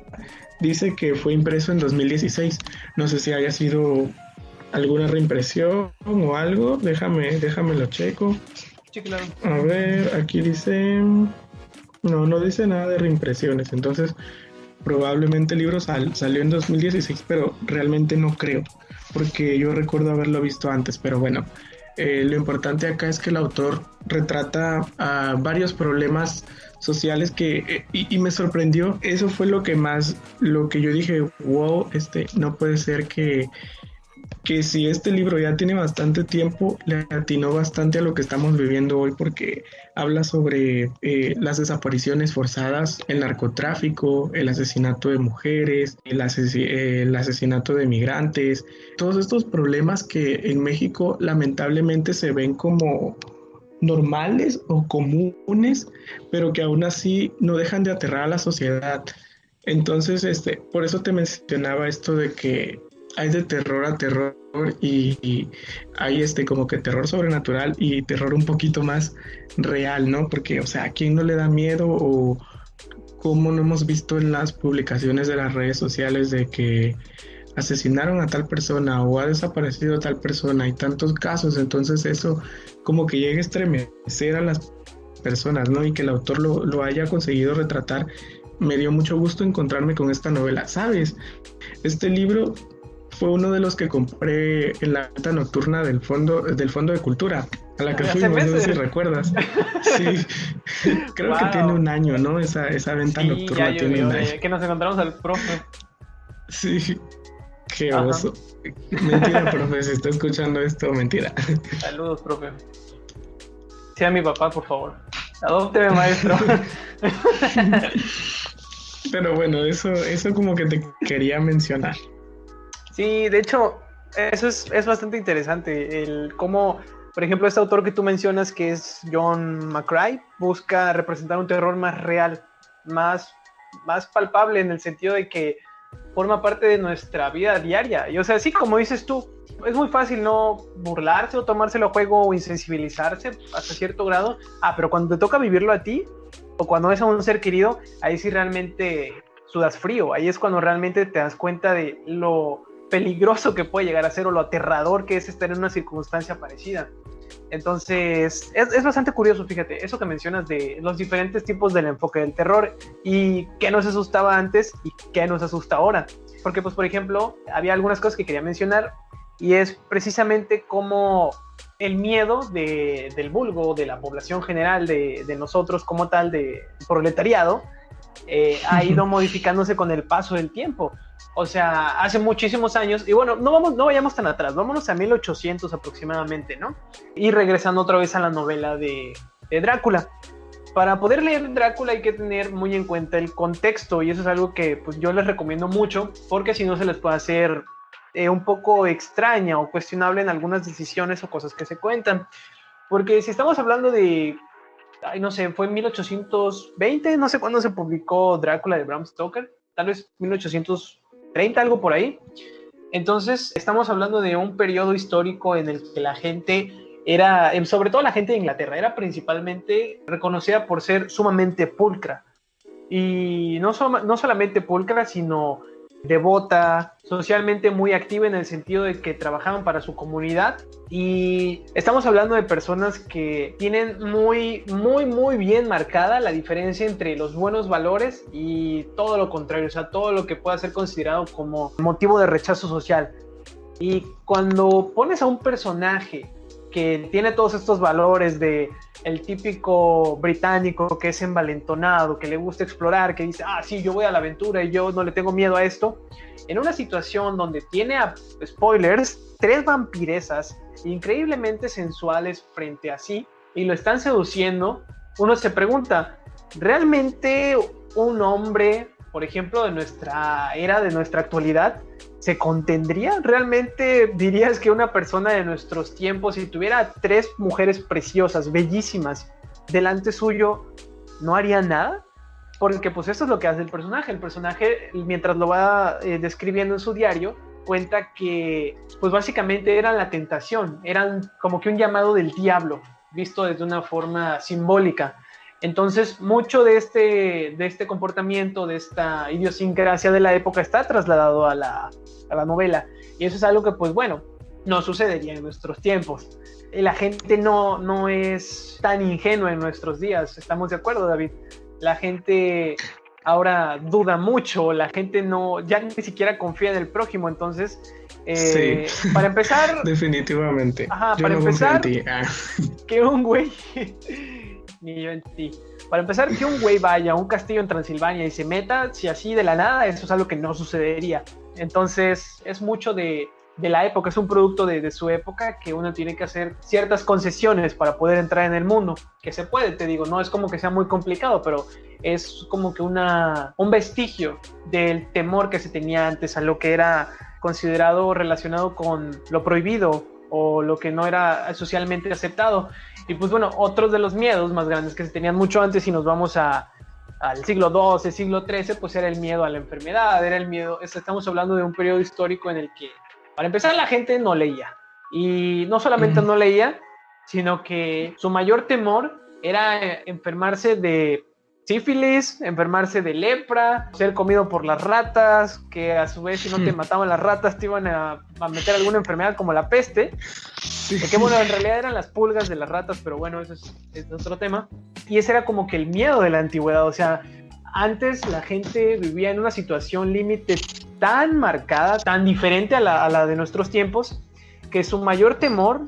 dice que fue impreso en 2016. No sé si haya sido alguna reimpresión o algo. Déjame lo checo. Sí, claro. A ver, aquí dice... No dice nada de reimpresiones. Entonces, probablemente el libro salió en 2016, pero realmente no creo, porque yo recuerdo haberlo visto antes. Pero bueno, lo importante acá es que el autor retrata varios problemas sociales y me sorprendió. Eso fue lo que yo dije, wow, no puede ser que si este libro ya tiene bastante tiempo, le atinó bastante a lo que estamos viviendo hoy, porque habla sobre las desapariciones forzadas, el narcotráfico, el asesinato de mujeres, el asesinato de migrantes, todos estos problemas que en México lamentablemente se ven como normales o comunes, pero que aún así no dejan de aterrar a la sociedad. Entonces, por eso te mencionaba esto de que hay de terror a terror y hay como que terror sobrenatural y terror un poquito más real, ¿no? Porque, o sea, ¿a quién no le da miedo o cómo no hemos visto en las publicaciones de las redes sociales de que asesinaron a tal persona o ha desaparecido tal persona y tantos casos? Entonces eso como que llega a estremecer a las personas, ¿no? Y que el autor lo haya conseguido retratar. Me dio mucho gusto encontrarme con esta novela, ¿sabes? Este libro fue uno de los que compré en la venta nocturna del Fondo de Cultura, a la que fuimos, no sé si recuerdas. Sí, creo que tiene un año, ¿no? Esa venta nocturna ya tiene un año. Que nos encontramos al profe. Sí, qué oso. Mentira, profe, si está escuchando esto, mentira. Saludos, profe. Sea mi papá, por favor. Adópteme, maestro. Pero bueno, eso como que te quería mencionar. Sí, de hecho, eso es bastante interesante. El cómo, por ejemplo, este autor que tú mencionas, que es John McCrae, busca representar un terror más real, más palpable, en el sentido de que forma parte de nuestra vida diaria. Y o sea, sí, como dices tú, es muy fácil no burlarse o tomárselo a juego o insensibilizarse hasta cierto grado. Pero cuando te toca vivirlo a ti, o cuando es a un ser querido, ahí sí realmente sudas frío. Ahí es cuando realmente te das cuenta de lo peligroso que puede llegar a ser o lo aterrador que es estar en una circunstancia parecida. Entonces, es bastante curioso, fíjate, eso que mencionas de los diferentes tipos del enfoque del terror y qué nos asustaba antes y qué nos asusta ahora. Porque, pues, por ejemplo, había algunas cosas que quería mencionar y es precisamente como el miedo del vulgo, de la población general, de nosotros como tal, del proletariado, ha ido modificándose con el paso del tiempo. O sea, hace muchísimos años, y bueno, no vayamos tan atrás, vámonos a 1800 aproximadamente, ¿no? Y regresando otra vez a la novela de Drácula. Para poder leer Drácula hay que tener muy en cuenta el contexto, y eso es algo que pues, yo les recomiendo mucho, porque si no se les puede hacer un poco extraña o cuestionable en algunas decisiones o cosas que se cuentan. Porque si estamos hablando de, no sé, fue en 1820, no sé cuándo se publicó Drácula de Bram Stoker, tal vez 1830, algo por ahí. Entonces estamos hablando de un periodo histórico en el que la gente era, sobre todo la gente de Inglaterra, era principalmente reconocida por ser sumamente pulcra. Y no solamente pulcra, sino devota, socialmente muy activa en el sentido de que trabajaban para su comunidad. Y estamos hablando de personas que tienen muy bien marcada la diferencia entre los buenos valores y todo lo contrario, o sea, todo lo que pueda ser considerado como motivo de rechazo social. Y cuando pones a un personaje que tiene todos estos valores de el típico británico que es envalentonado, que le gusta explorar, que dice, sí, yo voy a la aventura y yo no le tengo miedo a esto, en una situación donde tiene, spoilers, 3 vampiresas increíblemente sensuales frente a sí y lo están seduciendo, uno se pregunta, ¿realmente un hombre, por ejemplo, de nuestra era, de nuestra actualidad, se contendría? ¿Realmente dirías que una persona de nuestros tiempos, si tuviera 3 mujeres preciosas, bellísimas, delante suyo, no haría nada? Porque pues eso es lo que hace el personaje. El personaje, mientras lo va describiendo en su diario, cuenta que pues básicamente eran la tentación, eran como que un llamado del diablo, visto desde una forma simbólica. Entonces, mucho de este comportamiento, de esta idiosincrasia de la época está trasladado a la novela. Y eso es algo que, pues bueno, no sucedería en nuestros tiempos. La gente no es tan ingenua en nuestros días. ¿Estamos de acuerdo, David? La gente ahora duda mucho, la gente ya ni siquiera confía en el prójimo. Entonces, sí. Para empezar... Definitivamente. Ajá, yo para no empezar, confío en ti. que un güey... Ni yo en ti. Para empezar, que un güey vaya a un castillo en Transilvania y se meta, si así de la nada, eso es algo que no sucedería. Entonces, es mucho de la época, es un producto de su época que uno tiene que hacer ciertas concesiones para poder entrar en el mundo. Que se puede, te digo, no es como que sea muy complicado, pero es como que un vestigio del temor que se tenía antes a lo que era considerado relacionado con lo prohibido o lo que no era socialmente aceptado. Y pues bueno, otros de los miedos más grandes que se tenían mucho antes, si nos vamos al siglo XII, siglo XIII, pues era el miedo a la enfermedad, era el miedo, estamos hablando de un periodo histórico en el que, para empezar, la gente no leía. Y no solamente no leía, sino que su mayor temor era enfermarse de sífilis, enfermarse de lepra, ser comido por las ratas, que a su vez si no te mataban las ratas te iban a meter alguna enfermedad como la peste. Que bueno, en realidad eran las pulgas de las ratas, pero bueno, eso es otro tema. Y ese era como que el miedo de la antigüedad, o sea, antes la gente vivía en una situación límite tan marcada, tan diferente a la de nuestros tiempos, que su mayor temor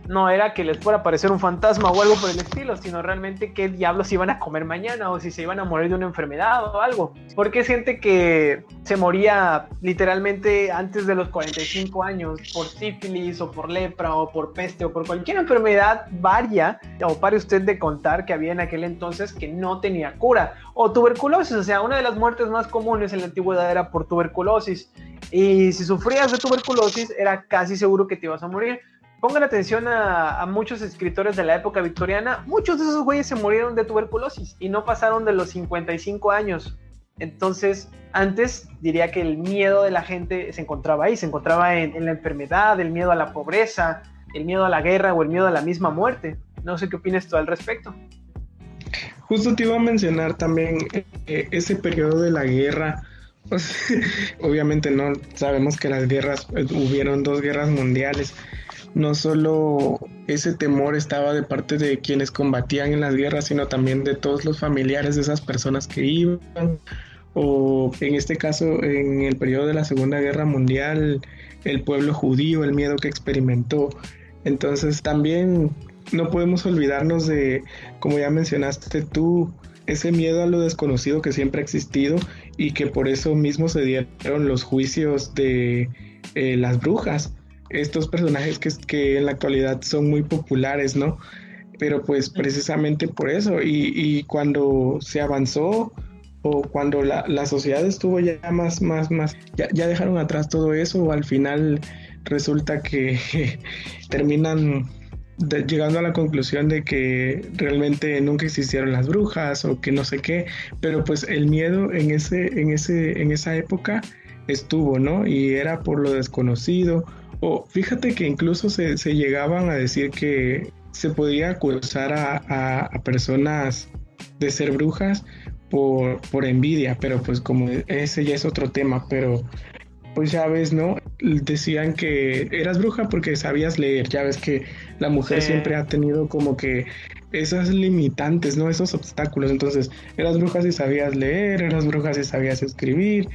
no era que les fuera a aparecer un fantasma o algo por el estilo, sino realmente qué diablos iban a comer mañana o si se iban a morir de una enfermedad o algo. Porque es gente que se moría literalmente antes de los 45 años por sífilis o por lepra o por peste o por cualquier enfermedad varia, o pare usted de contar que había en aquel entonces que no tenía cura. O tuberculosis, o sea, una de las muertes más comunes en la antigüedad era por tuberculosis. Y si sufrías de tuberculosis era casi seguro que te ibas a morir. Pongan atención a muchos escritores de la época victoriana, muchos de esos güeyes se murieron de tuberculosis y no pasaron de los 55 años. Entonces, antes diría que el miedo de la gente se encontraba ahí, se encontraba en la enfermedad, el miedo a la pobreza, el miedo a la guerra o el miedo a la misma muerte. No sé qué opinas tú al respecto. Justo te iba a mencionar también ese periodo de la guerra. Pues, obviamente no sabemos que las guerras, hubieron 2 guerras mundiales. No solo ese temor estaba de parte de quienes combatían en las guerras, sino también de todos los familiares de esas personas que iban, o en este caso, en el periodo de la Segunda Guerra Mundial, el pueblo judío, el miedo que experimentó. Entonces también no podemos olvidarnos de, como ya mencionaste tú, ese miedo a lo desconocido que siempre ha existido y que por eso mismo se dieron los juicios de las brujas, estos personajes que en la actualidad son muy populares, ¿no? Pero pues precisamente por eso, y cuando se avanzó o cuando la sociedad estuvo ya ya dejaron atrás todo eso, al final resulta que terminan llegando a la conclusión de que realmente nunca existieron las brujas o que no sé qué, pero pues el miedo en esa época estuvo, ¿no? Y era por lo desconocido, o fíjate que incluso se llegaban a decir que se podía acusar a personas de ser brujas por envidia, pero pues como ese ya es otro tema, pero pues ya ves, ¿no? Decían que eras bruja porque sabías leer, ya ves que la mujer siempre ha tenido como que esas limitantes, ¿no? Esos obstáculos, entonces eras bruja si sabías leer, eras bruja si sabías escribir,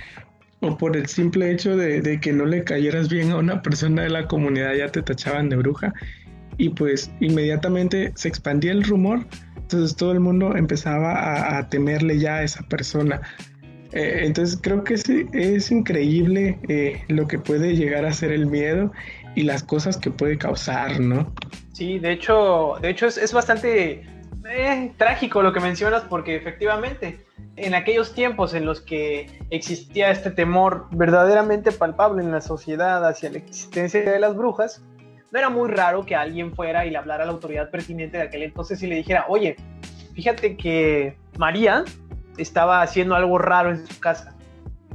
o por el simple hecho de que no le cayeras bien a una persona de la comunidad ya te tachaban de bruja, y pues inmediatamente se expandía el rumor, entonces todo el mundo empezaba a temerle ya a esa persona. Entonces creo que sí, es increíble lo que puede llegar a ser el miedo y las cosas que puede causar, ¿no? Sí, de hecho es bastante trágico lo que mencionas, porque efectivamente en aquellos tiempos en los que existía este temor verdaderamente palpable en la sociedad hacia la existencia de las brujas, no era muy raro que alguien fuera y le hablara a la autoridad pertinente de aquel entonces y le dijera: oye, fíjate que María estaba haciendo algo raro en su casa,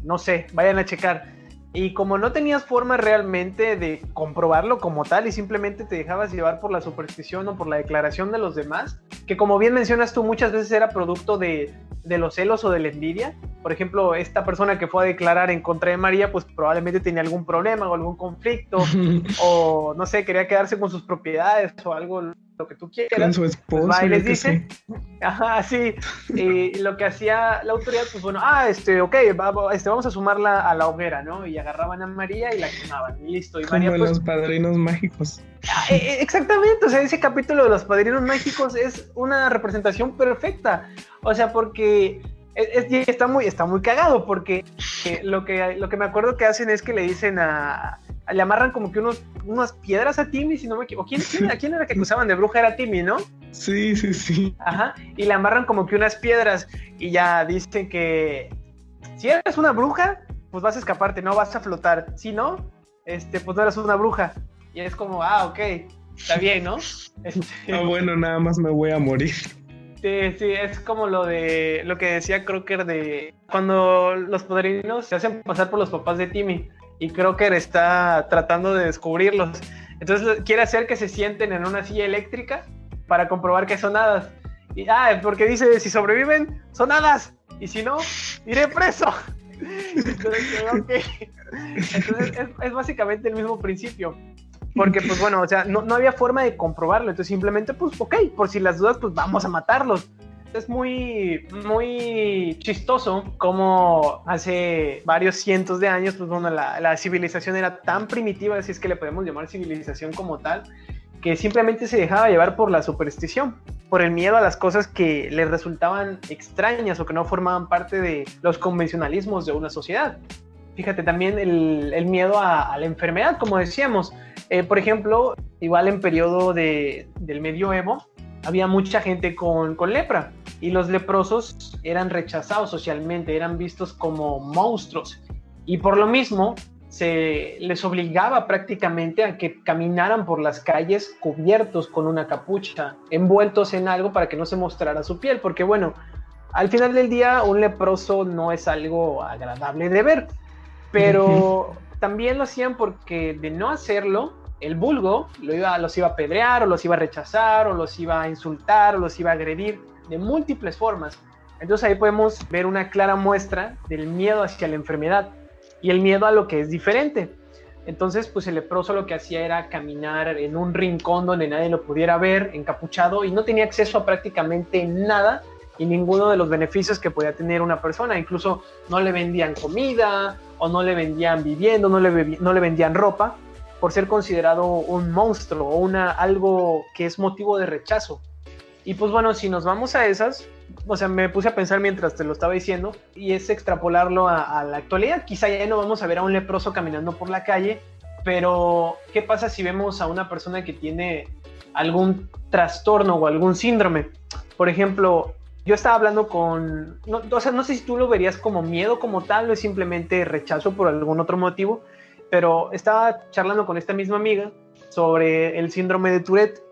no sé, vayan a checar. Y como no tenías forma realmente de comprobarlo como tal y simplemente te dejabas llevar por la superstición o por la declaración de los demás, que como bien mencionas tú, muchas veces era producto de los celos o de la envidia. Por ejemplo, esta persona que fue a declarar en contra de María, pues probablemente tenía algún problema o algún conflicto o no sé, quería quedarse con sus propiedades o algo, lo que tú quieras. Con su esposo, pues va y les dice, ajá, sí, y lo que hacía la autoridad, pues bueno, ok, vamos a sumarla a la hoguera, ¿no? Y agarraban a María y la quemaban, y listo. Y como María, pues, los padrinos mágicos. Exactamente, o sea, ese capítulo de los padrinos mágicos es una representación perfecta, o sea, porque está muy cagado, porque lo que me acuerdo que hacen es que le dicen le amarran como que unas piedras a Timmy, si no me equivoco. ¿A quién era que acusaban de bruja? Era Timmy, ¿no? Sí. Ajá, y le amarran como que unas piedras y ya dicen que si eres una bruja, pues vas a escaparte, no vas a flotar. Si no, pues no eres una bruja. Y es como, ok, está bien, ¿no? Bueno, nada más me voy a morir. Sí, es como lo que decía Crocker de cuando los padrinos se hacen pasar por los papás de Timmy y Crocker está tratando de descubrirlos. Entonces quiere hacer que se sienten en una silla eléctrica para comprobar que son hadas. Y, porque dice, si sobreviven, son hadas. Y si no, iré preso. Entonces es básicamente el mismo principio. Porque, pues bueno, o sea, no había forma de comprobarlo. Entonces simplemente, pues, ok, por si las dudas, pues vamos a matarlos. Es muy, muy chistoso cómo hace varios cientos de años, pues bueno, la civilización era tan primitiva, si es que le podemos llamar civilización como tal, que simplemente se dejaba llevar por la superstición, por el miedo a las cosas que le resultaban extrañas o que no formaban parte de los convencionalismos de una sociedad. Fíjate también el miedo a la enfermedad, como decíamos. Por ejemplo, igual en periodo del medioevo, había mucha gente con lepra y los leprosos eran rechazados socialmente, eran vistos como monstruos y por lo mismo se les obligaba prácticamente a que caminaran por las calles cubiertos con una capucha, envueltos en algo para que no se mostrara su piel, porque bueno, al final del día un leproso no es algo agradable de ver, pero también lo hacían porque de no hacerlo, el vulgo los iba a apedrear, o los iba a rechazar, o los iba a insultar, o los iba a agredir de múltiples formas. Entonces ahí podemos ver una clara muestra del miedo hacia la enfermedad y el miedo a lo que es diferente. Entonces, pues el leproso lo que hacía era caminar en un rincón donde nadie lo pudiera ver, encapuchado, y no tenía acceso a prácticamente nada y ninguno de los beneficios que podía tener una persona. Incluso no le vendían comida, o no le vendían vivienda, no le vendían ropa, por ser considerado un monstruo o algo que es motivo de rechazo. Y pues bueno, si nos vamos a esas, o sea, me puse a pensar mientras te lo estaba diciendo, y es extrapolarlo a la actualidad. Quizá ya no vamos a ver a un leproso caminando por la calle, pero ¿qué pasa si vemos a una persona que tiene algún trastorno o algún síndrome? Por ejemplo, yo estaba hablando o sea, no sé si tú lo verías como miedo como tal o es simplemente rechazo por algún otro motivo, pero estaba charlando con esta misma amiga sobre el síndrome de Tourette.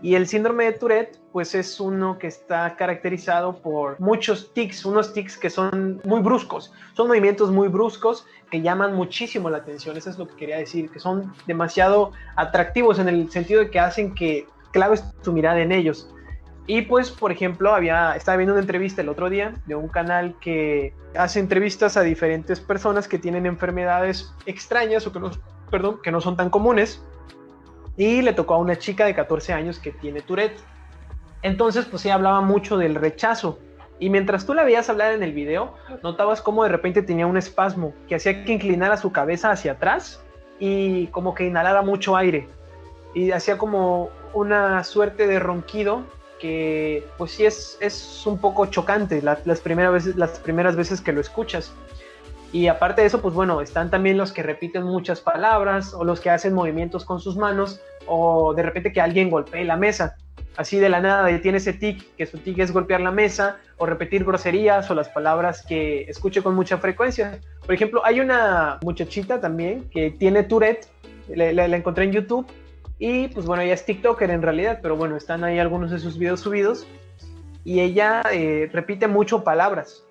Y el síndrome de Tourette, pues es uno que está caracterizado por muchos tics, unos tics que son muy bruscos, son movimientos muy bruscos que llaman muchísimo la atención, eso es lo que quería decir, que son demasiado atractivos en el sentido de que hacen que claves tu mirada en ellos. Y pues, por ejemplo, estaba viendo una entrevista el otro día de un canal que hace entrevistas a diferentes personas que tienen enfermedades extrañas o que no son tan comunes. Y le tocó a una chica de 14 años que tiene Tourette. Entonces, pues ella hablaba mucho del rechazo. Y mientras tú la veías hablar en el video, notabas cómo de repente tenía un espasmo que hacía que inclinara su cabeza hacia atrás y como que inhalara mucho aire. Y hacía como una suerte de ronquido que, pues sí, es un poco chocante las primeras veces que lo escuchas. Y aparte de eso, pues bueno, están también los que repiten muchas palabras o los que hacen movimientos con sus manos o de repente que alguien golpee la mesa. Así de la nada tiene ese tic, que su tic es golpear la mesa o repetir groserías o las palabras que escuche con mucha frecuencia. Por ejemplo, hay una muchachita también que tiene Tourette, la encontré en YouTube y pues bueno, ella es TikToker en realidad, pero bueno, están ahí algunos de sus videos subidos y ella repite mucho palabras.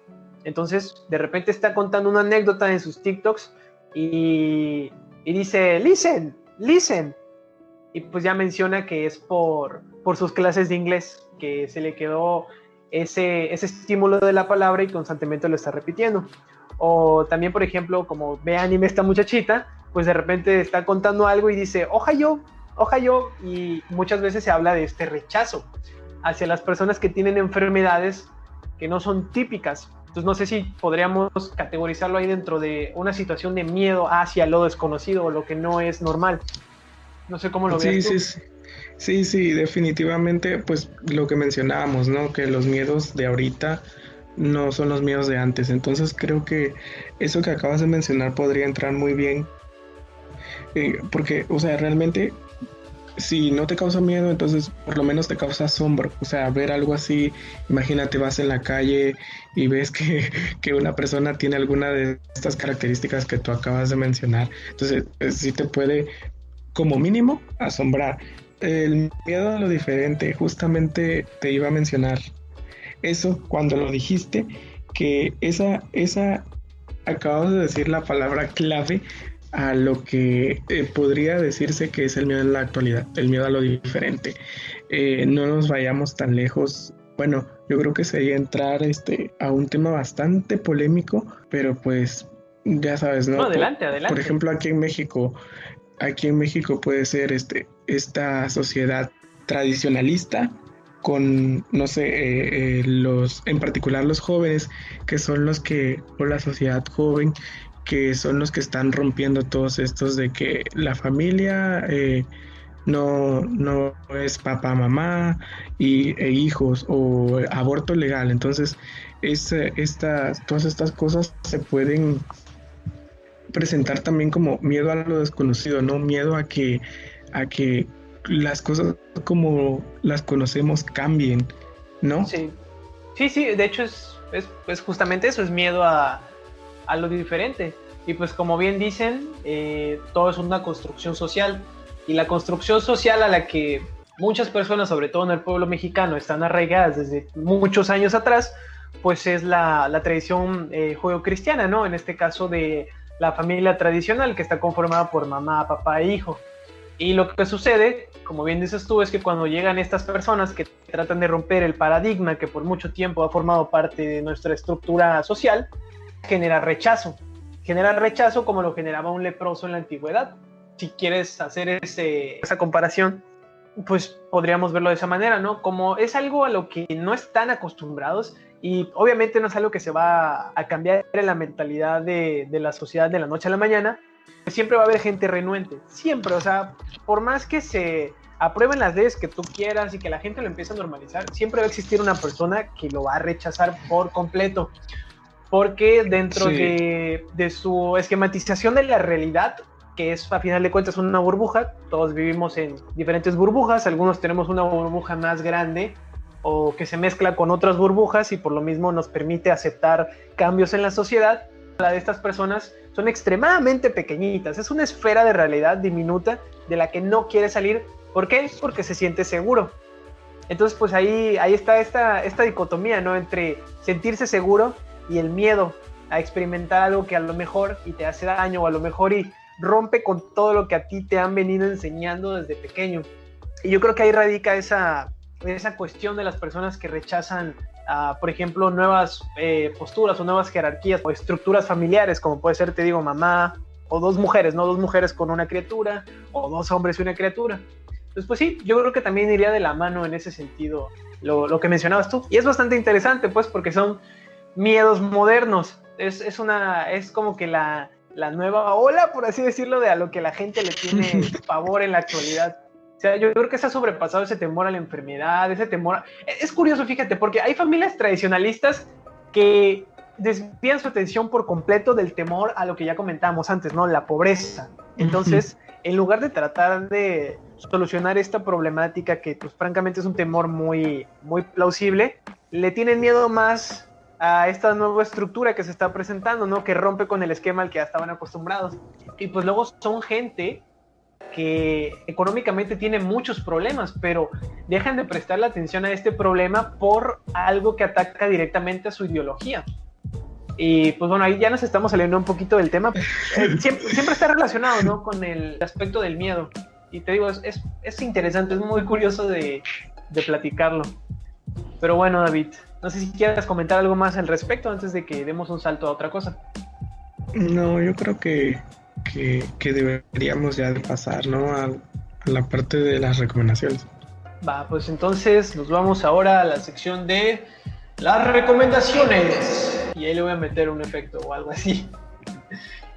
Entonces, de repente está contando una anécdota en sus TikToks y dice, listen, listen. Y pues ya menciona que es por sus clases de inglés, que se le quedó ese estímulo de la palabra y constantemente lo está repitiendo. O también, por ejemplo, como ve anime esta muchachita, pues de repente está contando algo y dice, ohayo, ohayo. Y muchas veces se habla de este rechazo hacia las personas que tienen enfermedades que no son típicas. Entonces no sé si podríamos categorizarlo ahí dentro de una situación de miedo hacia lo desconocido o lo que no es normal. No sé cómo lo ves tú. Sí, definitivamente, pues lo que mencionábamos, ¿no? Que los miedos de ahorita no son los miedos de antes. Entonces creo que eso que acabas de mencionar podría entrar muy bien. Porque, o sea, realmente si no te causa miedo, entonces por lo menos te causa asombro. O sea, ver algo así, imagínate, vas en la calle y ves que una persona tiene alguna de estas características que tú acabas de mencionar. Entonces, sí te puede, como mínimo, asombrar. El miedo a lo diferente, justamente te iba a mencionar eso cuando lo dijiste, que esa acabas de decir la palabra clave a lo que podría decirse que es el miedo en la actualidad, el miedo a lo diferente. No nos vayamos tan lejos. Bueno, yo creo que sería entrar a un tema bastante polémico, pero pues ya sabes, ¿no? No, adelante. Por ejemplo, aquí en México puede ser esta sociedad tradicionalista con, no sé, en particular los jóvenes, que son los que, o la sociedad joven, que son los que están rompiendo todos estos de que la familia no es papá, mamá e hijos, o aborto legal. Entonces, todas estas cosas se pueden presentar también como miedo a lo desconocido, ¿no? Miedo a que las cosas como las conocemos cambien, ¿no? Sí, de hecho es justamente eso, es miedo a lo diferente. Y pues como bien dicen, todo es una construcción social. Y la construcción social a la que muchas personas, sobre todo en el pueblo mexicano, están arraigadas desde muchos años atrás, pues es la tradición judeocristiana, ¿no? En este caso de la familia tradicional que está conformada por mamá, papá e hijo. Y lo que sucede, como bien dices tú, es que cuando llegan estas personas que tratan de romper el paradigma que por mucho tiempo ha formado parte de nuestra estructura social, genera rechazo como lo generaba un leproso en la antigüedad. Si quieres hacer esa comparación, pues podríamos verlo de esa manera, ¿no? Como es algo a lo que no están acostumbrados y obviamente no es algo que se va a cambiar en la mentalidad de la sociedad de la noche a la mañana. Siempre va a haber gente renuente, siempre, o sea, por más que se aprueben las leyes que tú quieras y que la gente lo empiece a normalizar, siempre va a existir una persona que lo va a rechazar por completo. Porque dentro de su esquematización de la realidad, que es a final de cuentas una burbuja, todos vivimos en diferentes burbujas, algunos tenemos una burbuja más grande o que se mezcla con otras burbujas y por lo mismo nos permite aceptar cambios en la sociedad. La de estas personas son extremadamente pequeñitas, es una esfera de realidad diminuta de la que no quiere salir. ¿Por qué? Porque se siente seguro. Entonces pues ahí está esta dicotomía, ¿no? Entre sentirse seguro y el miedo a experimentar algo que a lo mejor y te hace daño o a lo mejor y rompe con todo lo que a ti te han venido enseñando desde pequeño. Y yo creo que ahí radica esa cuestión de las personas que rechazan, por ejemplo, nuevas posturas o nuevas jerarquías o estructuras familiares, como puede ser, te digo, mamá o dos mujeres, ¿no? Dos mujeres con una criatura o dos hombres y una criatura. Entonces, pues sí, yo creo que también iría de la mano en ese sentido lo que mencionabas tú. Y es bastante interesante, pues, porque son miedos modernos. Es como que la nueva ola, por así decirlo, de a lo que la gente le tiene pavor en la actualidad. O sea, yo creo que se ha sobrepasado ese temor a la enfermedad, ese temor... Es curioso, fíjate, porque hay familias tradicionalistas que desvían su atención por completo del temor a lo que ya comentamos antes, ¿no? La pobreza. Entonces, en lugar de tratar de solucionar esta problemática que, pues, francamente es un temor muy, muy plausible, le tienen miedo más a esta nueva estructura que se está presentando, ¿no? Que rompe con el esquema al que ya estaban acostumbrados. Y pues luego son gente que económicamente tiene muchos problemas, pero dejan de prestarle atención a este problema por algo que ataca directamente a su ideología. Y pues bueno, ahí ya nos estamos saliendo un poquito del tema. Siempre está relacionado, ¿no? Con el aspecto del miedo. Y te digo, es interesante, es muy curioso de platicarlo. Pero bueno, David, no sé si quieres comentar algo más al respecto antes de que demos un salto a otra cosa. No, yo creo que deberíamos ya de pasar, ¿no? A la parte de las recomendaciones. Va, pues entonces nos vamos ahora a la sección de las recomendaciones. Y ahí le voy a meter un efecto o algo así.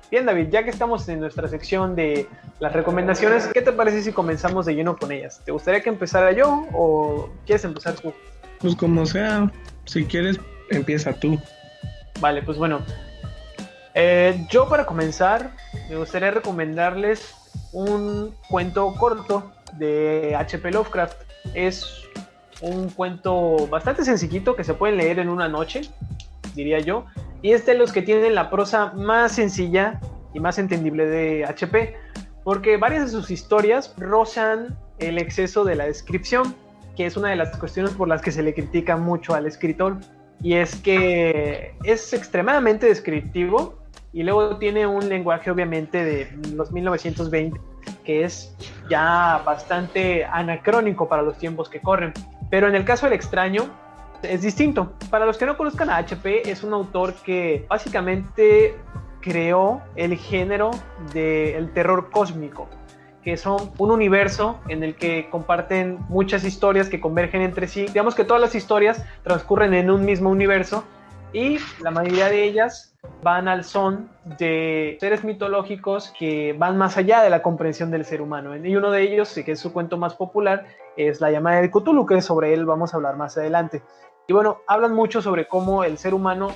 Bien, David, ya que estamos en nuestra sección de las recomendaciones, ¿qué te parece si comenzamos de lleno con ellas? ¿Te gustaría que empezara yo o quieres empezar tú? Pues como sea, si quieres, empieza tú. Vale, pues bueno. Yo para comenzar, me gustaría recomendarles un cuento corto de H.P. Lovecraft. Es un cuento bastante sencillito que se puede leer en una noche, diría yo. Y es de los que tienen la prosa más sencilla y más entendible de H.P. Porque varias de sus historias rozan el exceso de la descripción, que es una de las cuestiones por las que se le critica mucho al escritor. Y es que es extremadamente descriptivo y luego tiene un lenguaje obviamente de los 1920 que es ya bastante anacrónico para los tiempos que corren. Pero en el caso del extraño es distinto. Para los que no conozcan a H.P., es un autor que básicamente creó el género del terror cósmico, que son un universo en el que comparten muchas historias que convergen entre sí. Digamos que todas las historias transcurren en un mismo universo y la mayoría de ellas van al son de seres mitológicos que van más allá de la comprensión del ser humano. Y uno de ellos, que es su cuento más popular, es La llamada de Cthulhu, que sobre él vamos a hablar más adelante. Y bueno, hablan mucho sobre cómo el ser humano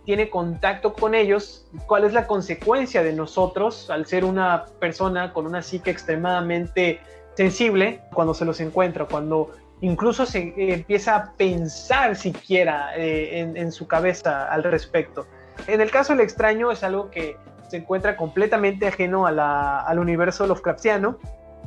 tiene contacto con ellos, cuál es la consecuencia de nosotros al ser una persona con una psique extremadamente sensible cuando se los encuentra, cuando incluso se empieza a pensar siquiera en su cabeza al respecto. En el caso del extraño es algo que se encuentra completamente ajeno al universo Lovecraftiano.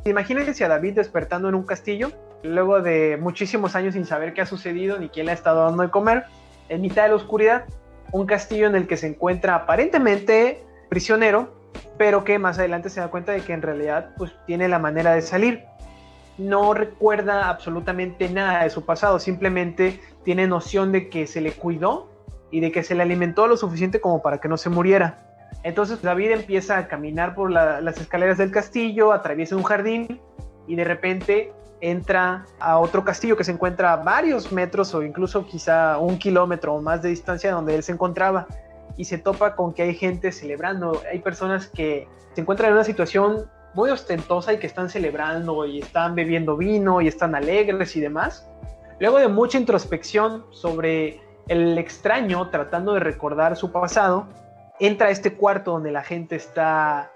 Imagínense a David despertando en un castillo, luego de muchísimos años sin saber qué ha sucedido ni quién le ha estado dando de comer, en mitad de la oscuridad, un castillo en el que se encuentra aparentemente prisionero, pero que más adelante se da cuenta de que en realidad pues, tiene la manera de salir. No recuerda absolutamente nada de su pasado, simplemente tiene noción de que se le cuidó y de que se le alimentó lo suficiente como para que no se muriera. Entonces David empieza a caminar por las escaleras del castillo, atraviesa un jardín y de repente entra a otro castillo que se encuentra a varios metros o incluso quizá 1 kilómetro o más de distancia de donde él se encontraba, y se topa con que hay gente celebrando, hay personas que se encuentran en una situación muy ostentosa y que están celebrando y están bebiendo vino y están alegres y demás. Luego de mucha introspección sobre el extraño tratando de recordar su pasado, entra a este cuarto donde la gente está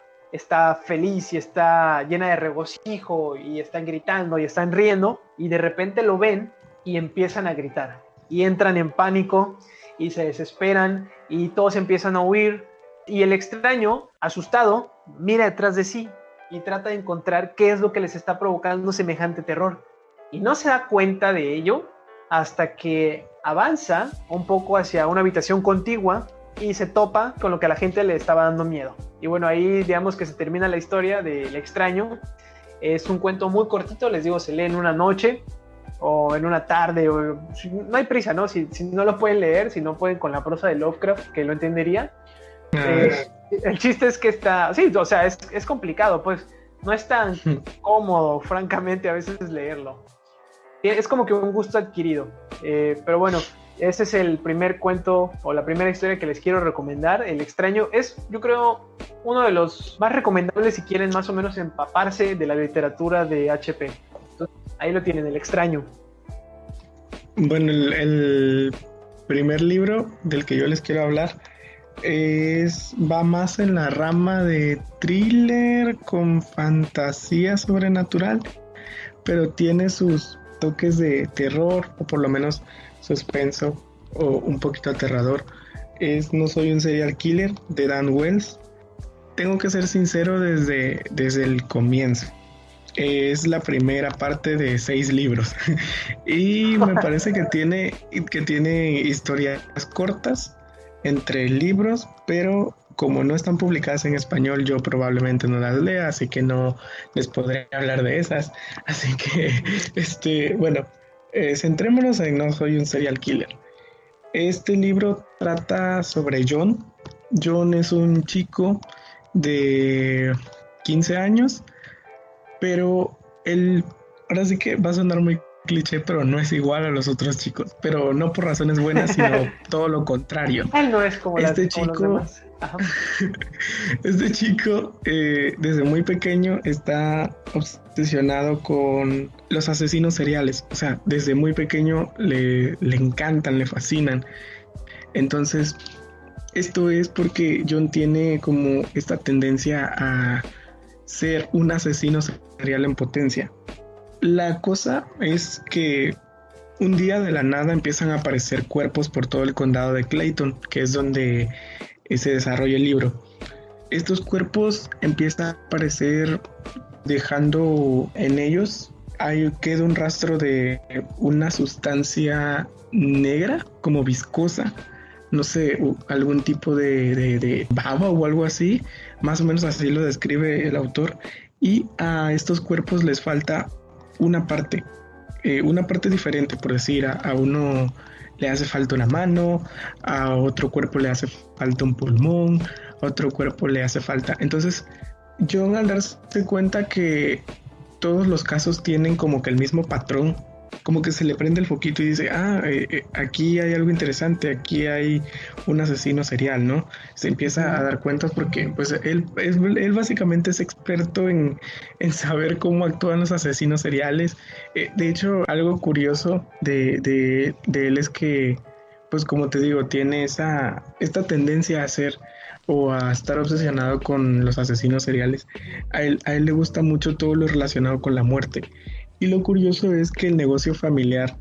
feliz y está llena de regocijo y están gritando y están riendo, y de repente lo ven y empiezan a gritar y entran en pánico y se desesperan y todos empiezan a huir, y el extraño, asustado, mira detrás de sí y trata de encontrar qué es lo que les está provocando semejante terror, y no se da cuenta de ello hasta que avanza un poco hacia una habitación contigua y se topa con lo que a la gente le estaba dando miedo. Y bueno, ahí digamos que se termina la historia del extraño. Es un cuento muy cortito, les digo, se lee en una noche o en una tarde, o, no hay prisa, ¿no? Si no lo pueden leer, si no pueden con la prosa de Lovecraft, que lo entendería. El chiste es que está, sí, o sea, es complicado, pues no es tan cómodo, francamente, a veces leerlo. Es como que un gusto adquirido, pero bueno, ese es el primer cuento o la primera historia que les quiero recomendar. El extraño es, yo creo, uno de los más recomendables si quieren más o menos empaparse de la literatura de HP. Entonces, ahí lo tienen, El extraño. Bueno, el primer libro del que yo les quiero hablar va más en la rama de thriller con fantasía sobrenatural, pero tiene sus toques de terror, o por lo menos suspenso, o un poquito aterrador. No soy un serial killer, de Dan Wells. Tengo que ser sincero desde el comienzo. Es la primera parte de 6 libros y me parece que tiene historias cortas entre libros, pero como no están publicadas en español, yo probablemente no las lea, así que no les podré hablar de esas. Así que, bueno, centrémonos en No soy un serial killer. Este libro trata sobre John. John es un chico de 15 años, pero él, ahora sí que va a sonar muy cliché, pero no es igual a los otros chicos, pero no por razones buenas, sino todo lo contrario. Él no es como Este como los demás. Ajá. Este chico, desde muy pequeño, está obsesionado con los asesinos seriales. O sea, desde muy pequeño le encantan, le fascinan. Entonces, esto es porque John tiene como esta tendencia a ser un asesino serial en potencia. La cosa es que un día de la nada empiezan a aparecer cuerpos por todo el condado de Clayton, que es donde se desarrolla el libro. Estos cuerpos empiezan a aparecer dejando en ellos, queda un rastro de una sustancia negra, como viscosa, no sé, algún tipo de baba o algo así, más o menos así lo describe el autor, y a estos cuerpos les falta una parte diferente, por decir, a uno le hace falta una mano, a otro cuerpo le hace falta un pulmón, a otro cuerpo le hace falta. Entonces, John, al darse cuenta que todos los casos tienen como que el mismo patrón, como que se le prende el foquito y dice, aquí hay algo interesante, aquí hay un asesino serial, ¿no? Se empieza a dar cuentas porque pues él básicamente es experto en saber cómo actúan los asesinos seriales. De hecho, algo curioso de él es que, pues como te digo, tiene esta tendencia a hacer o a estar obsesionado con los asesinos seriales. A él le gusta mucho todo lo relacionado con la muerte. Y lo curioso es que el negocio familiar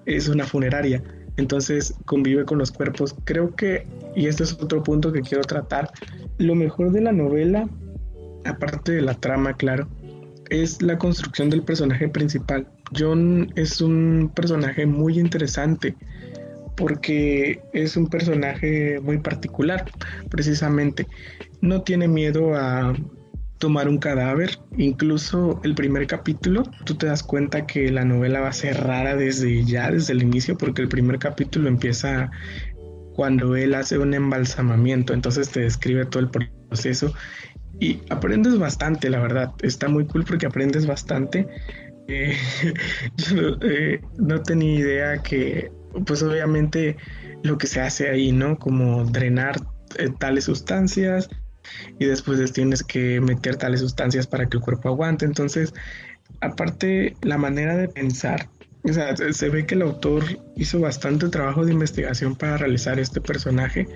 es una funeraria, entonces convive con los cuerpos. Creo que, y este es otro punto que quiero tratar, lo mejor de la novela, aparte de la trama, claro, es la construcción del personaje principal. John es un personaje muy interesante porque es un personaje muy particular, precisamente. No tiene miedo a tomar un cadáver. Incluso el primer capítulo, tú te das cuenta que la novela va a ser rara desde el inicio, porque el primer capítulo empieza cuando él hace un embalsamamiento, entonces te describe todo el proceso y aprendes bastante, la verdad. Está muy cool porque aprendes bastante. Yo no tenía idea que, pues obviamente lo que se hace ahí, ¿no? Como drenar tales sustancias, y después tienes que meter tales sustancias para que el cuerpo aguante. Entonces, aparte, la manera de pensar, o sea, se ve que el autor hizo bastante trabajo de investigación para realizar este personaje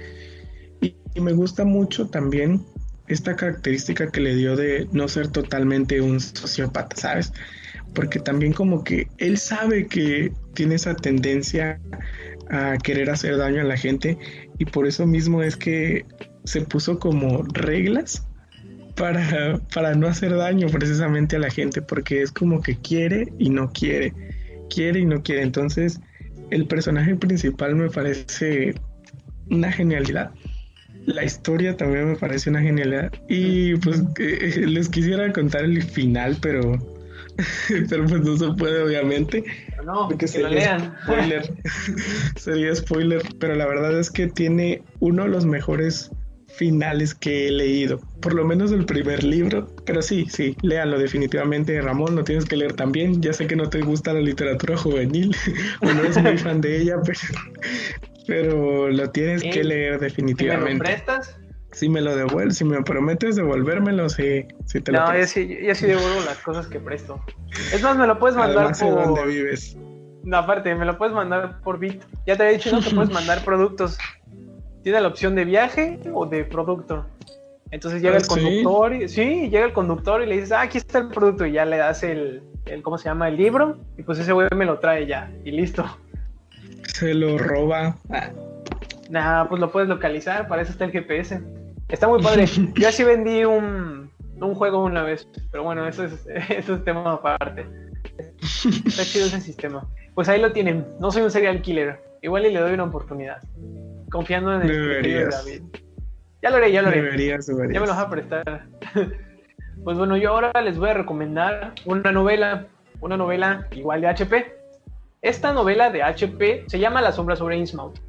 y me gusta mucho también esta característica que le dio de no ser totalmente un sociópata, ¿sabes? Porque también como que él sabe que tiene esa tendencia a querer hacer daño a la gente y por eso mismo es que se puso como reglas para no hacer daño precisamente a la gente, porque es como que quiere y no quiere. Entonces, el personaje principal me parece una genialidad. La historia también me parece una genialidad. Y pues les quisiera contar el final, pero pero pues no se puede, obviamente, No, porque que lo sería lean. spoiler. Sería spoiler, pero la verdad es que tiene uno de los mejores finales que he leído, por lo menos el primer libro, pero sí, léalo definitivamente. Ramón, lo tienes que leer también. Ya sé que no te gusta la literatura juvenil o no eres muy fan de ella, pero lo tienes que leer ¿Me lo definitivamente. prestas? Si me lo devuelves, si me prometes devolvérmelo, sí te lo No, presto. yo sí devuelvo las cosas que presto. Es más, me lo puedes mandar Además sé dónde por... vives. No, aparte, me lo puedes mandar por Bit. Ya te había dicho, ¿no? Que puedes mandar productos. Tiene la opción de viaje o de producto. Entonces llega el conductor, llega el conductor y le dices, aquí está el producto, y ya le das el ¿cómo se llama? El libro, y pues ese güey me lo trae ya, y listo. Se lo roba. Nah, pues lo puedes localizar, para eso está el GPS. Está muy padre. Yo así vendí un juego una vez, pero bueno, eso es tema aparte. Está chido ese sistema. Pues ahí lo tienen. No soy un serial killer. Igual y le doy una oportunidad. Confiando en el criterio de David. Ya lo haré. Deberías. Ya me lo vas a prestar. Pues bueno, yo ahora les voy a recomendar una novela igual de HP. Esta novela de HP se llama La sombra sobre Innsmouth.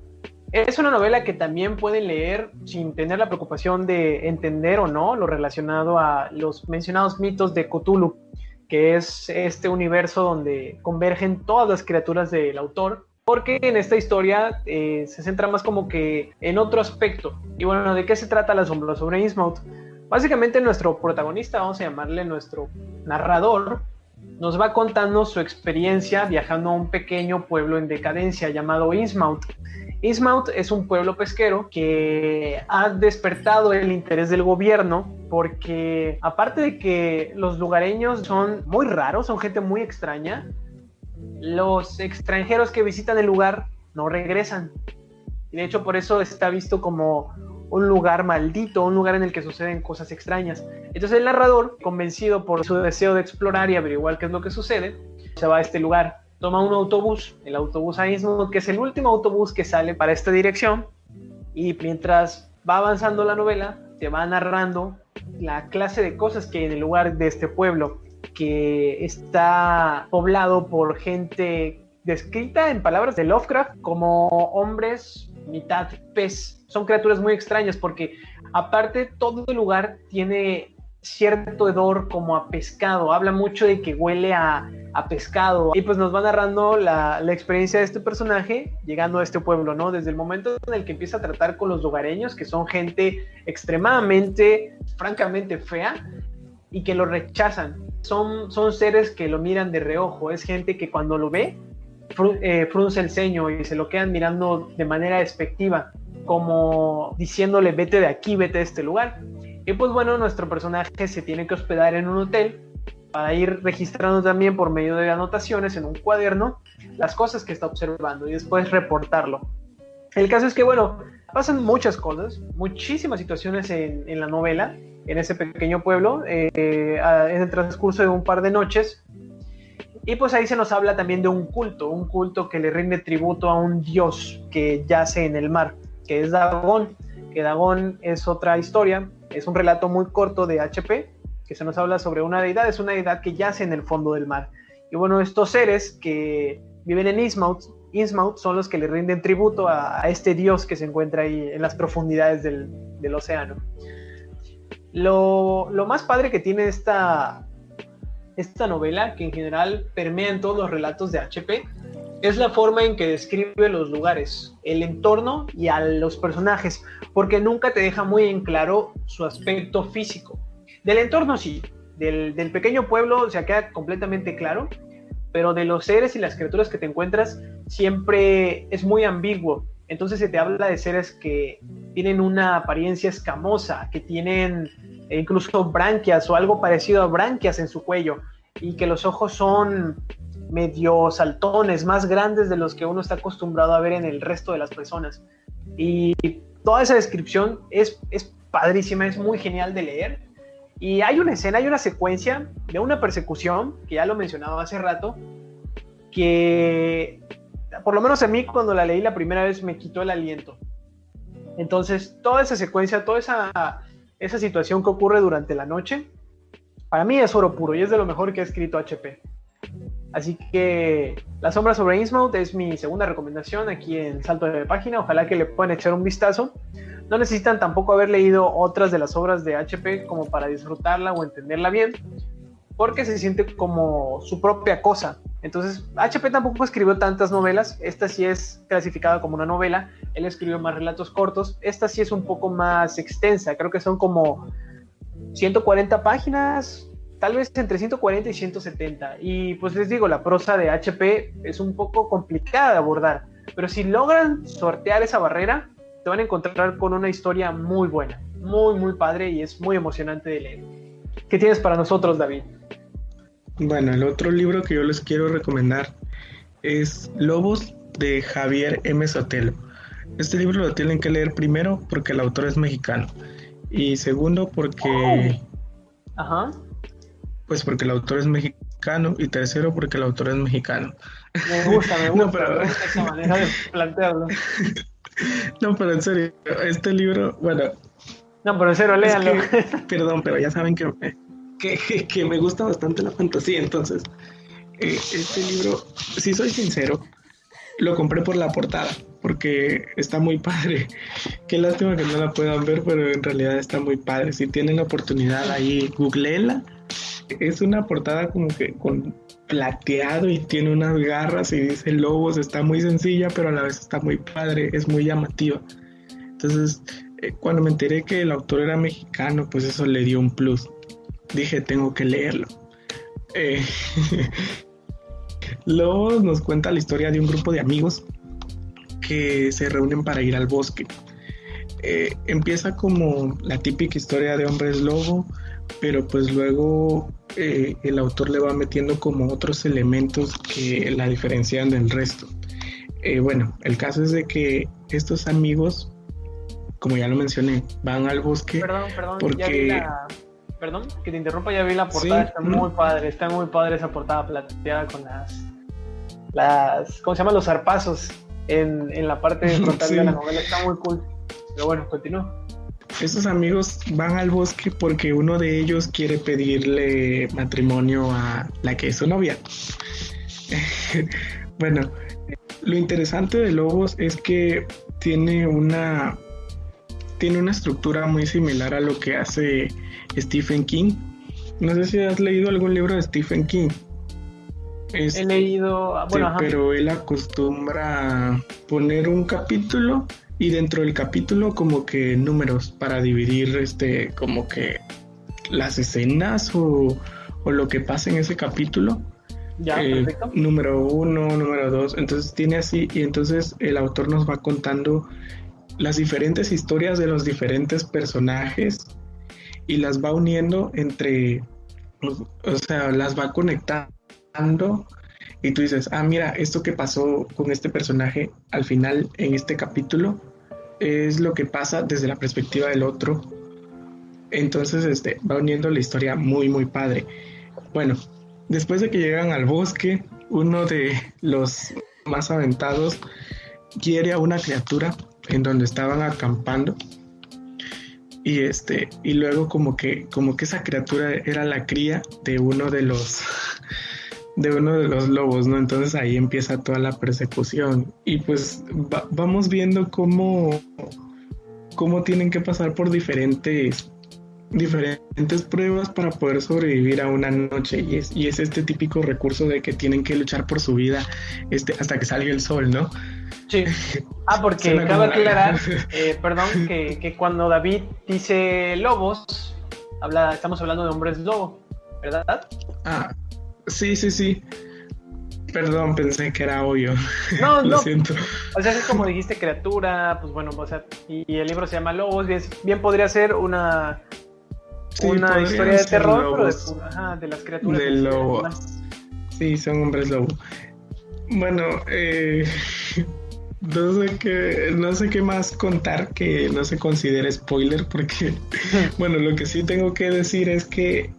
Es una novela que también pueden leer sin tener la preocupación de entender o no lo relacionado a los mencionados mitos de Cthulhu, que es este universo donde convergen todas las criaturas del autor, porque en esta historia se centra más como que en otro aspecto. Y bueno, ¿de qué se trata La sombra sobre Innsmouth? Básicamente nuestro protagonista, vamos a llamarle nuestro narrador, nos va contando su experiencia viajando a un pequeño pueblo en decadencia llamado Innsmouth. Innsmouth es un pueblo pesquero que ha despertado el interés del gobierno porque, aparte de que los lugareños son muy raros, son gente muy extraña, los extranjeros que visitan el lugar no regresan. Y de hecho por eso está visto como un lugar maldito, un lugar en el que suceden cosas extrañas. Entonces el narrador, convencido por su deseo de explorar y averiguar qué es lo que sucede, se va a este lugar. Toma un autobús, el autobús a Innsmouth, que es el último autobús que sale para esta dirección, y mientras va avanzando la novela, te va narrando la clase de cosas que hay en el lugar de este pueblo, que está poblado por gente descrita en palabras de Lovecraft como hombres mitad pez. Son criaturas muy extrañas porque aparte todo el lugar tiene cierto hedor como a pescado, habla mucho de que huele a pescado, y pues nos va narrando la experiencia de este personaje llegando a este pueblo, ¿no? Desde el momento en el que empieza a tratar con los lugareños, que son gente extremadamente, francamente fea, y que lo rechazan. Son seres que lo miran de reojo, es gente que cuando lo ve frunce el ceño y se lo quedan mirando de manera despectiva, como diciéndole vete de aquí, vete de este lugar. Y pues bueno, nuestro personaje se tiene que hospedar en un hotel para ir registrando también por medio de anotaciones en un cuaderno las cosas que está observando y después reportarlo. El caso es que bueno, pasan muchas cosas, muchísimas situaciones en la novela, en ese pequeño pueblo, en el transcurso de un par de noches. Y pues ahí se nos habla también de un culto que le rinde tributo a un dios que yace en el mar, que es Dagón. Que Dagón es otra historia, es un relato muy corto de HP, que se nos habla sobre una deidad, es una deidad que yace en el fondo del mar. Y bueno, estos seres que viven en Innsmouth son los que le rinden tributo a este dios que se encuentra ahí en las profundidades del océano. Lo más padre que tiene esta novela, que en general permea en todos los relatos de HP, es la forma en que describe los lugares, el entorno y a los personajes, porque nunca te deja muy en claro su aspecto físico. Del entorno sí, del pequeño pueblo se queda completamente claro, pero de los seres y las criaturas que te encuentras siempre es muy ambiguo. Entonces se te habla de seres que tienen una apariencia escamosa, que tienen incluso branquias o algo parecido a branquias en su cuello, y que los ojos son medio saltones, más grandes de los que uno está acostumbrado a ver en el resto de las personas. Y toda esa descripción es padrísima, es muy genial de leer. Y hay una escena, hay una secuencia de una persecución, que ya lo mencionaba hace rato, que por lo menos a mí cuando la leí la primera vez me quitó el aliento. Entonces toda esa secuencia, toda esa situación que ocurre durante la noche, para mí es oro puro y es de lo mejor que ha escrito HP. Así que La sombra sobre Innsmouth es mi segunda recomendación aquí en Salto de Página. Ojalá que le puedan echar un vistazo. No necesitan tampoco haber leído otras de las obras de HP como para disfrutarla o entenderla bien, porque se siente como su propia cosa. Entonces, HP tampoco escribió tantas novelas. Esta sí es clasificada como una novela. Él escribió más relatos cortos. Esta sí es un poco más extensa. Creo que son como 140 páginas, tal vez entre 140 y 170. Y pues les digo, la prosa de HP es un poco complicada de abordar, pero si logran sortear esa barrera, te van a encontrar con una historia muy buena, muy, muy padre, y es muy emocionante de leer. ¿Qué tienes para nosotros, David? Bueno, el otro libro que yo les quiero recomendar es Lobos, de Javier M. Sotelo. Este libro lo tienen que leer primero porque el autor es mexicano, y segundo porque Ajá. pues porque el autor es mexicano, y tercero porque el autor es mexicano. Me gusta, No, pero... me gusta esa manera de plantearlo. No, pero en serio, este libro, bueno... No, pero en serio, léanlo. Perdón, pero ya saben que me gusta bastante la fantasía, entonces este libro, si soy sincero, lo compré por la portada, porque está muy padre. Qué lástima que no la puedan ver, pero en realidad está muy padre. Si tienen la oportunidad ahí, googleenla. Es una portada como que con plateado y tiene unas garras y dice lobos. Está muy sencilla, pero a la vez está muy padre, es muy llamativa. Entonces, cuando me enteré que el autor era mexicano, pues eso le dio un plus. Dije, tengo que leerlo. Lobos nos cuenta la historia de un grupo de amigos que se reúnen para ir al bosque. Empieza como la típica historia de hombres lobo, pero pues luego el autor le va metiendo como otros elementos que la diferencian del resto. Bueno, el caso es de que estos amigos, como ya lo mencioné, van al bosque. Perdón, porque... Perdón, que te interrumpa, ya vi la portada, sí, está muy padre esa portada plateada con las ¿cómo se llaman? Los zarpazos en la parte frontal sí. de la novela, está muy cool. Pero bueno, continúa. Estos amigos van al bosque porque uno de ellos quiere pedirle matrimonio a la que es su novia. Bueno, lo interesante de Lobos es que tiene una estructura muy similar a lo que hace Stephen King. No sé si has leído algún libro de Stephen King. He leído, bueno, ajá. Pero él acostumbra poner un capítulo y dentro del capítulo como que números para dividir como que las escenas o lo que pasa en ese capítulo. Ya, perfecto. Número 1, número 2, entonces tiene así, y entonces el autor nos va contando las diferentes historias de los diferentes personajes y las va uniendo o sea, las va conectando, y tú dices, mira, esto que pasó con este personaje al final en este capítulo es lo que pasa desde la perspectiva del otro. Entonces va uniendo la historia muy muy padre. Bueno, después de que llegan al bosque, uno de los más aventados quiere a una criatura en donde estaban acampando, y luego como que esa criatura era la cría de uno de los lobos, ¿no? Entonces ahí empieza toda la persecución, y pues vamos viendo cómo tienen que pasar por diferentes diferentes pruebas para poder sobrevivir a una noche y es este típico recurso de que tienen que luchar por su vida hasta que salga el sol, ¿no? Sí. Porque Suena cabe como- aclarar, perdón, que cuando David dice lobos, estamos hablando de hombres lobo, ¿verdad? Ah, sí. Perdón, pensé que era obvio. No, Lo no. siento. O sea, es como dijiste criatura, pues bueno, o sea, y el libro se llama Lobos, bien podría ser una Sí, historia podrían de ser terror, lobos de las criaturas. de que se lobo. llaman. Sí, son hombres lobo. Bueno, no sé qué más contar que no se considere spoiler, porque, bueno, lo que sí tengo que decir es que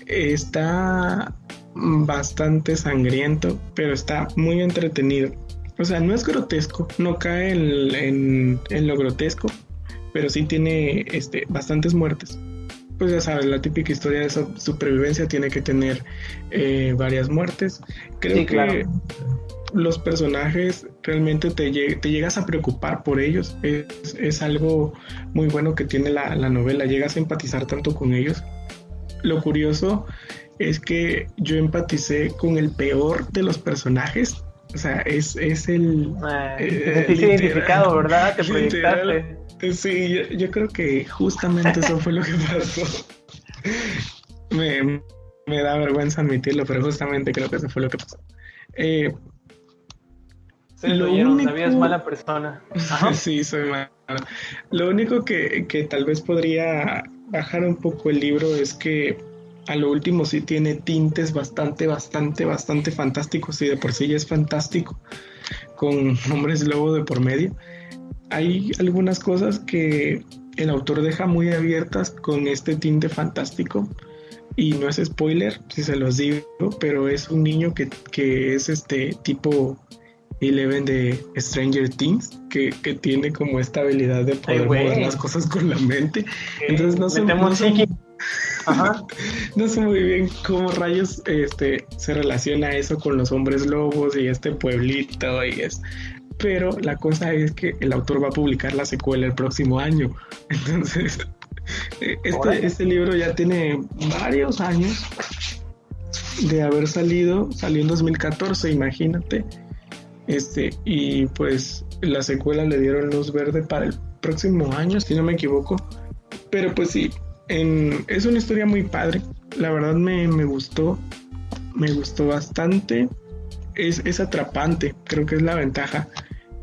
está bastante sangriento, pero está muy entretenido. O sea, no es grotesco, no cae en lo grotesco, pero sí tiene bastantes muertes. Pues ya sabes, la típica historia de supervivencia tiene que tener varias muertes. Creo Sí, que claro. los personajes realmente te llegas a preocupar por ellos. Es algo muy bueno que tiene la novela, llegas a empatizar tanto con ellos. Lo curioso es que yo empaticé con el peor de los personajes. O sea, es el... Te sentiste identificado, ¿verdad? Te literal, proyectaste. sí, yo creo que justamente eso fue lo que pasó. Me da vergüenza admitirlo, pero justamente creo que eso fue lo que pasó. Ustedes Lo lo oyeron, único- David es mala persona. Ajá. Sí, soy malo. Lo único que tal vez podría bajar un poco el libro es que a lo último sí tiene tintes bastante fantásticos, y de por sí ya es fantástico, con hombres lobo de por medio. Hay algunas cosas que el autor deja muy abiertas con este tinte fantástico, y no es spoiler si se los digo, pero es un niño que es tipo Eleven de Stranger Things, que tiene como esta habilidad de poder mover las cosas con la mente. Entonces Ajá. no sé muy bien cómo rayos se relaciona eso con los hombres lobos y este pueblito pero la cosa es que el autor va a publicar la secuela el próximo año. Entonces este libro ya tiene varios años de haber salió en 2014, imagínate. Y pues la secuela le dieron luz verde para el próximo año, si no me equivoco. Pero pues sí, es una historia muy padre. La verdad me gustó bastante. Es atrapante, creo que es la ventaja,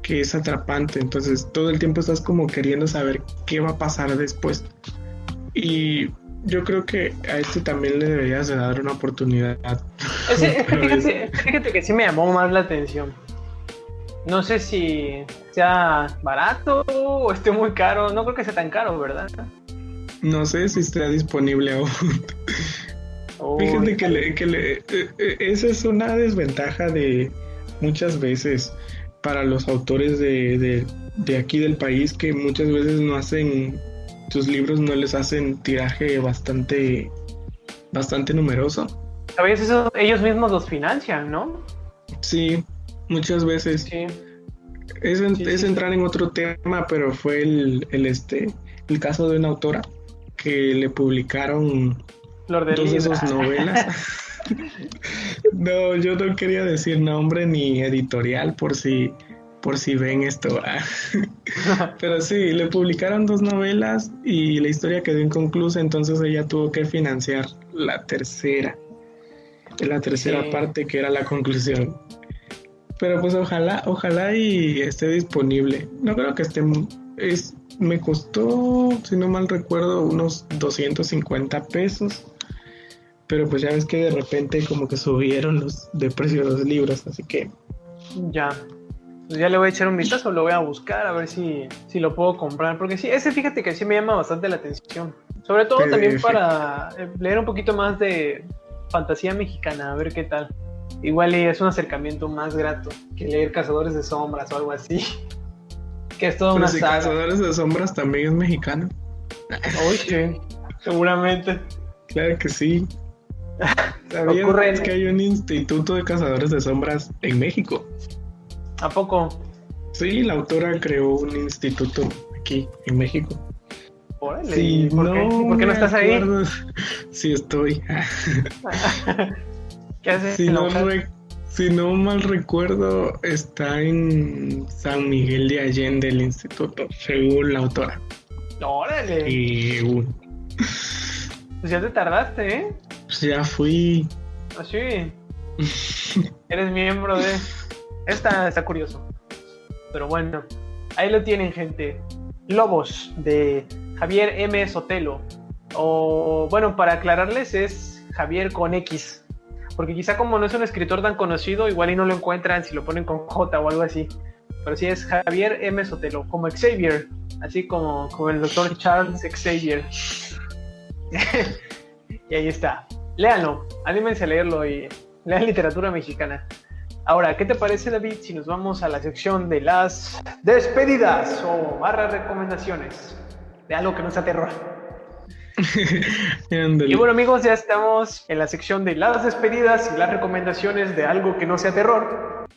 que es atrapante. Entonces todo el tiempo estás como queriendo saber qué va a pasar después. Y yo creo que a también le deberías de dar una oportunidad. Fíjate que sí me llamó más la atención. No sé si sea barato o esté muy caro. No creo que sea tan caro, ¿verdad? No sé si está disponible aún. Fíjate que esa es una desventaja de muchas veces para los autores de aquí del país, que muchas veces no hacen, sus libros no les hacen tiraje bastante numeroso. ¿Sabías eso? Ellos mismos los financian, ¿no? Sí, muchas veces. Sí. Es entrar en otro tema, pero fue el caso de una autora que le publicaron Flor de dos de Libra. sus novelas. No, yo no quería decir nombre ni editorial por si ven esto. Pero sí, le publicaron 2 novelas y la historia quedó inconclusa, entonces ella tuvo que financiar la tercera parte, que era la conclusión. Pero pues ojalá y esté disponible. No creo que me costó, si no mal recuerdo, unos 250 pesos. Pero pues ya ves que de repente como que subieron de precio los libros, así que... Ya. Pues ya le voy a echar un vistazo, lo voy a buscar a ver si lo puedo comprar. Porque sí, fíjate que sí me llama bastante la atención. Sobre todo también para leer un poquito más de fantasía mexicana, a ver qué tal. Igual es un acercamiento más grato que leer Cazadores de Sombras o algo así. Que es toda una saga. Cazadores de Sombras también es mexicano. Uy, sí, seguramente. Claro que sí. ¿Sabías que hay un instituto de cazadores de sombras en México? ¿A poco? Sí, la autora creó un instituto aquí en México. Órale, Sí, ¿por qué? ¿Por qué no estás ahí? Sí estoy. ¿Qué haces Si en la no, hoja? si no mal recuerdo, está en San Miguel de Allende el instituto, según la autora. Órale, Y pues ya te tardaste, ¿eh? pues ya fui. Así, eres miembro de... Está curioso. Pero bueno, ahí lo tienen, gente. Lobos, de Javier M. Sotelo. O, bueno, para aclararles, es Javier con X. Porque quizá como no es un escritor tan conocido, igual y no lo encuentran si lo ponen con J o algo así. Pero sí es Javier M. Sotelo, como Xavier. Así como el doctor Charles Xavier. Y ahí está. Léanlo, anímense a leerlo y lean literatura mexicana. Ahora, ¿qué te parece, David, si nos vamos a la sección de las despedidas o recomendaciones de algo que nos aterrora? Y bueno, amigos, ya estamos en la sección de las despedidas y las recomendaciones de algo que no sea terror.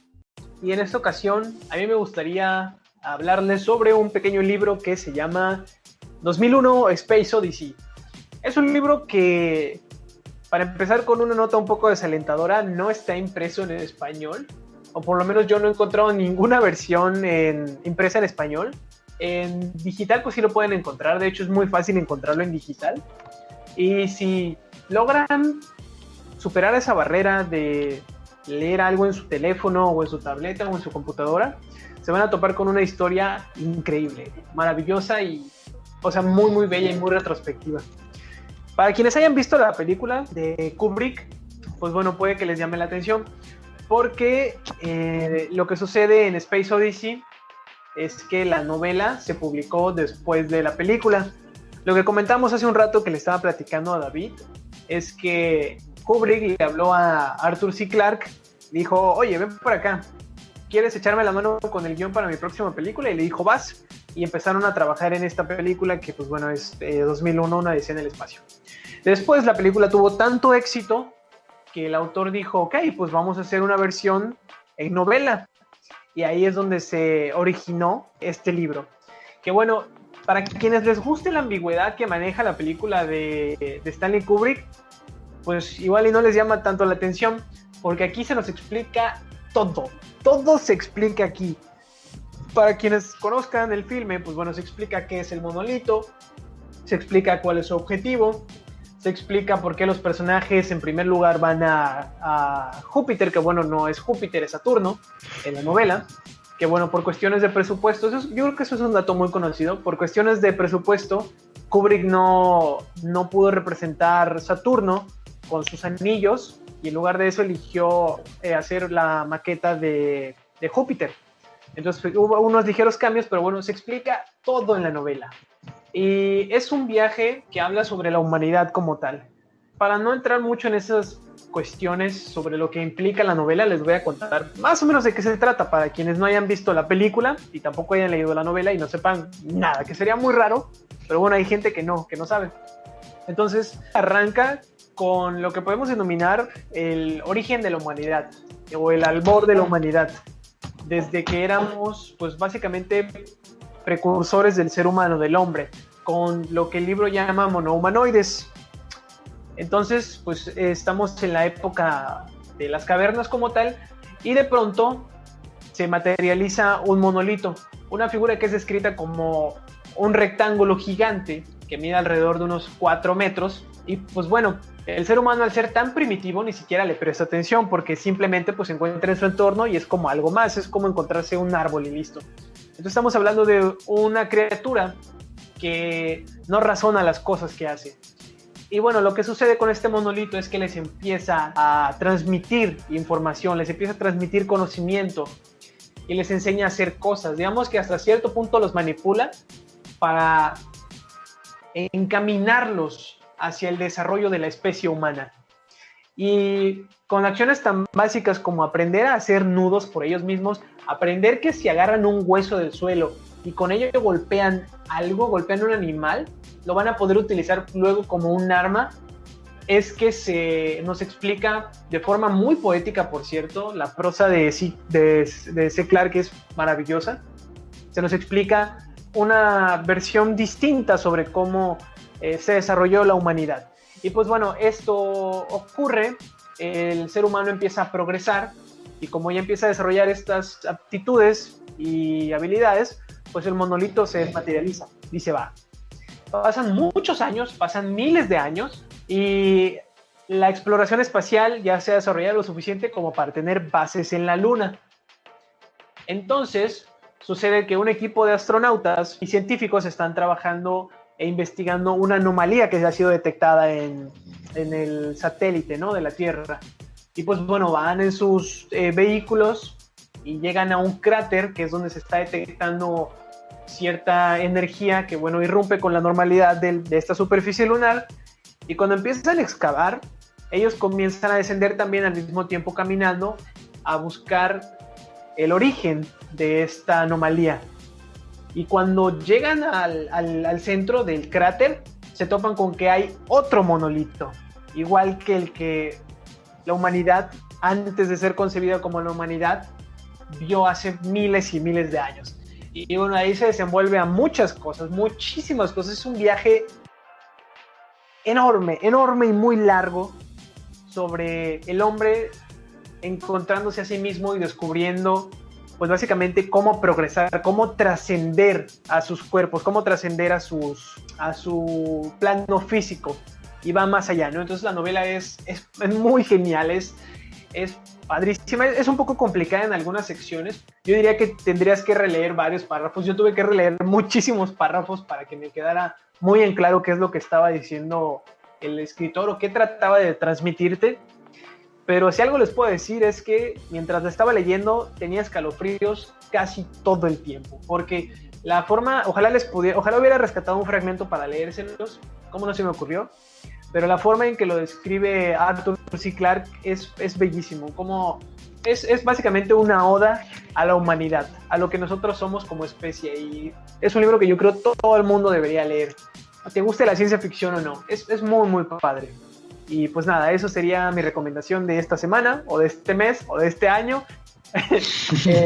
Y en esta ocasión, a mí me gustaría hablarles sobre un pequeño libro que se llama 2001 Space Odyssey. Es un libro que, para empezar con una nota un poco desalentadora, no está impreso en español, o por lo menos yo no he encontrado ninguna versión impresa en español. En digital pues sí lo pueden encontrar, de hecho es muy fácil encontrarlo en digital. Y si logran superar esa barrera de leer algo en su teléfono o en su tableta o en su computadora, se van a topar con una historia increíble, maravillosa y, o sea, muy muy bella y muy retrospectiva. Para quienes hayan visto la película de Kubrick, pues bueno, puede que les llame la atención, porque lo que sucede en Space Odyssey es que la novela se publicó después de la película. Lo que comentamos hace un rato que le estaba platicando a David es que Kubrick le habló a Arthur C. Clarke, le dijo, oye, ven por acá, ¿quieres echarme la mano con el guión para mi próxima película? Y le dijo, vas, y empezaron a trabajar en esta película que pues bueno es 2001, una odisea en el espacio. Después la película tuvo tanto éxito que el autor dijo, ok, pues vamos a hacer una versión en novela. Y ahí es donde se originó este libro. Que bueno, para quienes les guste la ambigüedad que maneja la película de Stanley Kubrick, pues igual y no les llama tanto la atención, porque aquí se nos explica todo. Todo se explica aquí. Para quienes conozcan el filme, pues bueno, se explica qué es el monolito, se explica cuál es su objetivo, se explica por qué los personajes en primer lugar van a Júpiter, que bueno, no es Júpiter, es Saturno, en la novela, que bueno, por cuestiones de presupuesto, yo creo que eso es un dato muy conocido, por cuestiones de presupuesto, Kubrick no pudo representar Saturno con sus anillos, y en lugar de eso eligió hacer la maqueta de Júpiter. Entonces hubo unos ligeros cambios, pero bueno, se explica todo en la novela. Y es un viaje que habla sobre la humanidad como tal. Para no entrar mucho en esas cuestiones sobre lo que implica la novela, les voy a contar más o menos de qué se trata para quienes no hayan visto la película y tampoco hayan leído la novela y no sepan nada, que sería muy raro, pero bueno, hay gente que no sabe. Entonces arranca con lo que podemos denominar el origen de la humanidad o el albor de la humanidad, desde que éramos pues básicamente precursores del ser humano, del hombre, con lo que el libro llama monohumanoides. Entonces, pues estamos en la época de las cavernas como tal, y de pronto se materializa un monolito, una figura que es descrita como un rectángulo gigante que mide alrededor de unos 4 metros, y pues bueno, el ser humano al ser tan primitivo ni siquiera le presta atención porque simplemente pues se encuentra en su entorno y es como algo más, es como encontrarse un árbol y listo. Entonces estamos hablando de una criatura que no razona las cosas que hace. Y bueno, lo que sucede con este monolito es que les empieza a transmitir información, les empieza a transmitir conocimiento y les enseña a hacer cosas. Digamos que hasta cierto punto los manipula para encaminarlos hacia el desarrollo de la especie humana. Y con acciones tan básicas como aprender a hacer nudos por ellos mismos, aprender que si agarran un hueso del suelo y con ello golpean algo, golpean un animal, lo van a poder utilizar luego como un arma, es que se nos explica de forma muy poética, por cierto, la prosa de C. Clarke es maravillosa. Se nos explica una versión distinta sobre cómo se desarrolló la humanidad. Y pues bueno, esto ocurre, el ser humano empieza a progresar y como ya empieza a desarrollar estas aptitudes y habilidades, pues el monolito se materializa y se va. Pasan muchos años, pasan miles de años y la exploración espacial ya se ha desarrollado lo suficiente como para tener bases en la Luna. Entonces, sucede que un equipo de astronautas y científicos están trabajando e investigando una anomalía que ha sido detectada en el satélite, ¿no?, de la Tierra. Y pues bueno, van en sus vehículos y llegan a un cráter que es donde se está detectando cierta energía que, bueno, irrumpe con la normalidad de esta superficie lunar. Y cuando empiezan a excavar, ellos comienzan a descender también al mismo tiempo caminando a buscar el origen de esta anomalía. Y cuando llegan al centro del cráter, se topan con que hay otro monolito, igual que el que la humanidad, antes de ser concebida como la humanidad, vio hace miles y miles de años. Y bueno, ahí se desenvuelve a muchas cosas, muchísimas cosas. Es un viaje enorme, enorme y muy largo sobre el hombre encontrándose a sí mismo y descubriendo, pues básicamente cómo progresar, cómo trascender a sus cuerpos, cómo trascender a su plano físico, y va más allá, ¿no? Entonces la novela es muy genial, es padrísima, es un poco complicada en algunas secciones. Yo diría que tendrías que releer varios párrafos. Yo tuve que releer muchísimos párrafos para que me quedara muy en claro qué es lo que estaba diciendo el escritor o qué trataba de transmitirte. Pero si algo les puedo decir es que mientras la estaba leyendo tenía escalofríos casi todo el tiempo, porque la forma, ojalá hubiera rescatado un fragmento para leérselos, como no se me ocurrió, pero la forma en que lo describe Arthur C. Clarke es bellísimo, como es básicamente una oda a la humanidad, a lo que nosotros somos como especie, y es un libro que yo creo todo el mundo debería leer, te guste la ciencia ficción o no, es muy muy padre. Y pues nada, eso sería mi recomendación de esta semana, o de este mes, o de este año.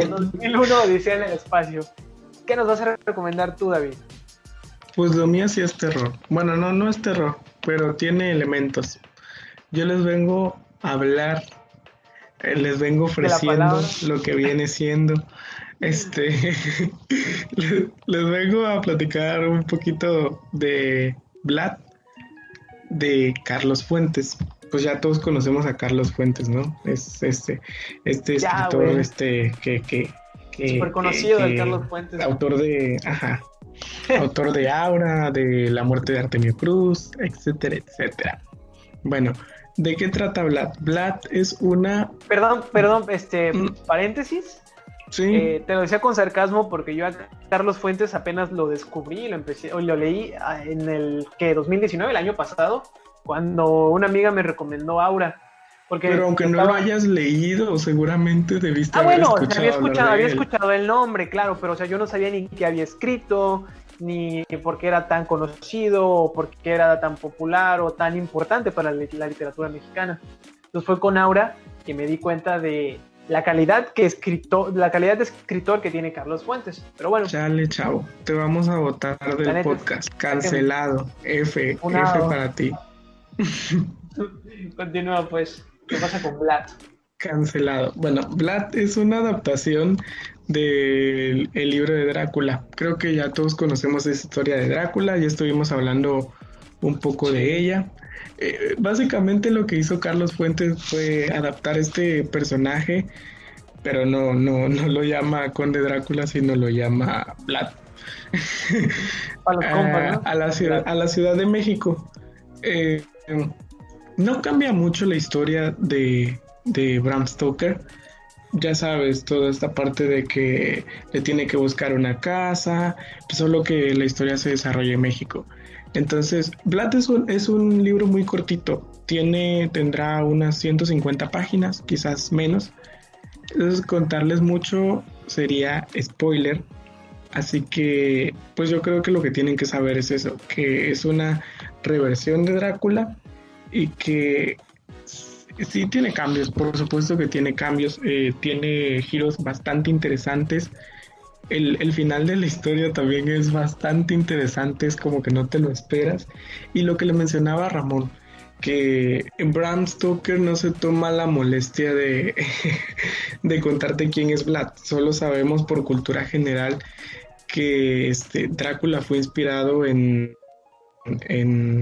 2001, Odisea en el espacio. ¿Qué nos vas a recomendar tú, David? Pues lo mío sí es terror. Bueno, no es terror, pero tiene elementos. Yo les vengo a hablar, les vengo ofreciendo lo que viene siendo. Les vengo a platicar un poquito de Vlad, de Carlos Fuentes. Pues ya todos conocemos a Carlos Fuentes, ¿no? Es este escritor, bueno. que súper conocido, el Carlos Fuentes. Autor de Aura, de La muerte de Artemio Cruz, etcétera, etcétera. Bueno, ¿de qué trata Vlad? Vlad es una... Perdón, paréntesis. Sí. Te lo decía con sarcasmo porque yo a Carlos Fuentes apenas lo descubrí, lo leí en el 2019, el año pasado, cuando una amiga me recomendó Aura. Pero aunque no lo hayas leído, seguramente debiste haber escuchado. Había escuchado el nombre, claro, pero o sea, yo no sabía ni qué había escrito, ni por qué era tan conocido, o por qué era tan popular o tan importante para la literatura mexicana. Entonces fue con Aura que me di cuenta de la calidad de escritor que tiene Carlos Fuentes. Pero bueno. Chale, chavo, te vamos a botar del podcast. Cancelado. F para ti. Continúa, pues. ¿Qué pasa con Vlad? Cancelado. Bueno, Vlad es una adaptación del libro de Drácula. Creo que ya todos conocemos esa historia de Drácula, ya estuvimos hablando un poco de ella. Básicamente lo que hizo Carlos Fuentes fue adaptar este personaje, pero no lo llama Conde Drácula, sino lo llama Vlad. A la Ciudad de México. No cambia mucho la historia de Bram Stoker. Ya sabes, toda esta parte de que le tiene que buscar una casa, pues solo que la historia se desarrolla en México. Entonces, Vlad es un libro muy cortito. Tendrá unas 150 páginas, quizás menos. Entonces, contarles mucho sería spoiler. Así que, pues yo creo que lo que tienen que saber es eso, que es una reversión de Drácula y que sí tiene cambios, por supuesto que tiene cambios, tiene giros bastante interesantes el final de la historia también es bastante interesante, es como que no te lo esperas. Y lo que le mencionaba a Ramón, que Bram Stoker no se toma la molestia de, de contarte quién es Vlad. Solo sabemos por cultura general que Drácula fue inspirado en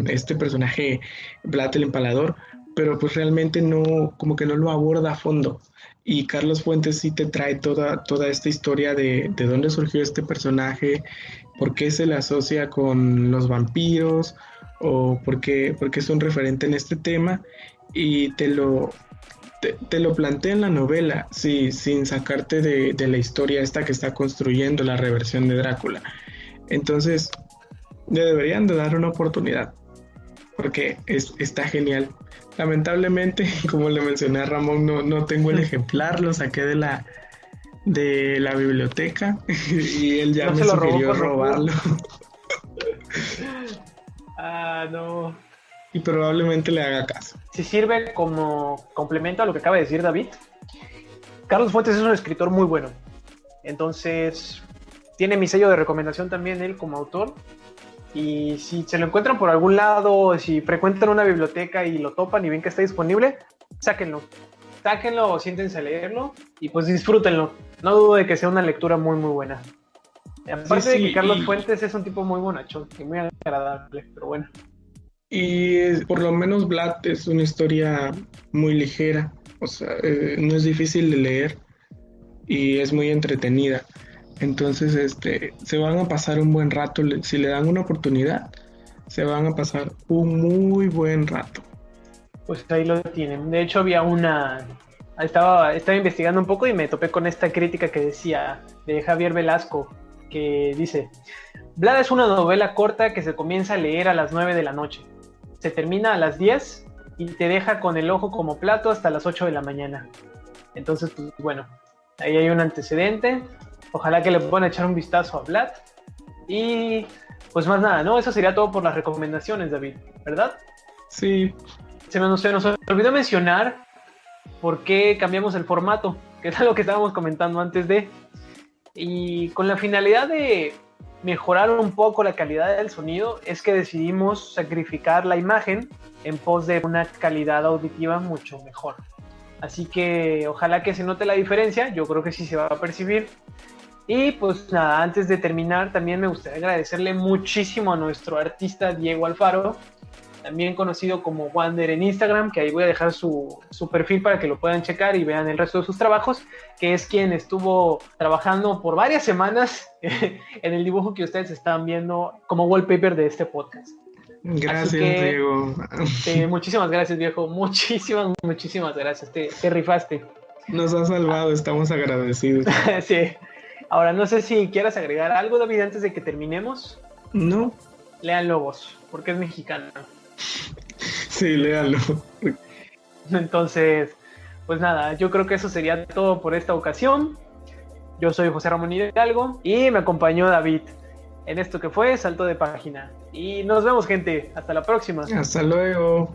este personaje, Vlad el Empalador, pero pues realmente no, como que no lo aborda a fondo. Y Carlos Fuentes sí te trae toda esta historia de dónde surgió este personaje, por qué se le asocia con los vampiros, o por qué es un referente en este tema, y te lo plantea en la novela, sí, sin sacarte de la historia esta que está construyendo la reversión de Drácula. Entonces, le deberían de dar una oportunidad, porque está genial. Lamentablemente, como le mencioné a Ramón, no tengo el ejemplar, lo saqué de la biblioteca y él ya No me se lo robó sugirió por robarlo. Ah, no. Y probablemente le haga caso. Si sirve como complemento a lo que acaba de decir David, Carlos Fuentes es un escritor muy bueno. Entonces, tiene mi sello de recomendación también él como autor. Y si se lo encuentran por algún lado, si frecuentan una biblioteca y lo topan y ven que está disponible, sáquenlo. Sáquenlo o siéntense a leerlo y pues disfrútenlo. No dudo de que sea una lectura muy, muy buena. Aparte de que Carlos Fuentes es un tipo muy bonachón y muy agradable, pero bueno. Y por lo menos Vlad es una historia muy ligera, o sea, no es difícil de leer y es muy entretenida. Entonces, se van a pasar un buen rato, si le dan una oportunidad, se van a pasar un muy buen rato. Pues ahí lo tienen. De hecho, estaba investigando un poco y me topé con esta crítica que decía de Javier Velasco, que dice: Vlad es una novela corta que se comienza a leer a las 9 de la noche. Se termina a las 10 y te deja con el ojo como plato hasta las 8 de la mañana. Entonces, pues bueno, ahí hay un antecedente. Ojalá que le puedan echar un vistazo a Vlad. Y pues más nada, ¿no? Eso sería todo por las recomendaciones, David, ¿verdad? Sí. Se nos olvidó mencionar por qué cambiamos el formato, que es algo que estábamos comentando antes de. Y con la finalidad de mejorar un poco la calidad del sonido, es que decidimos sacrificar la imagen en pos de una calidad auditiva mucho mejor. Así que ojalá que se note la diferencia, yo creo que sí se va a percibir. Y pues nada, antes de terminar, también me gustaría agradecerle muchísimo a nuestro artista Diego Alfaro, también conocido como Wander en Instagram, que ahí voy a dejar su perfil para que lo puedan checar y vean el resto de sus trabajos, que es quien estuvo trabajando por varias semanas en el dibujo que ustedes están viendo como wallpaper de este podcast. Gracias, Diego. Muchísimas gracias, viejo. Muchísimas gracias. Te rifaste. Nos has salvado, estamos agradecidos. Sí. Ahora, no sé si quieras agregar algo, David, antes de que terminemos. No. Lean Lobos, porque es mexicano. Sí, léalo. Entonces, pues nada, yo creo que eso sería todo por esta ocasión. Yo soy José Ramón Hidalgo y me acompañó David en esto que fue Salto de Página. Y nos vemos, gente. Hasta la próxima. Hasta luego.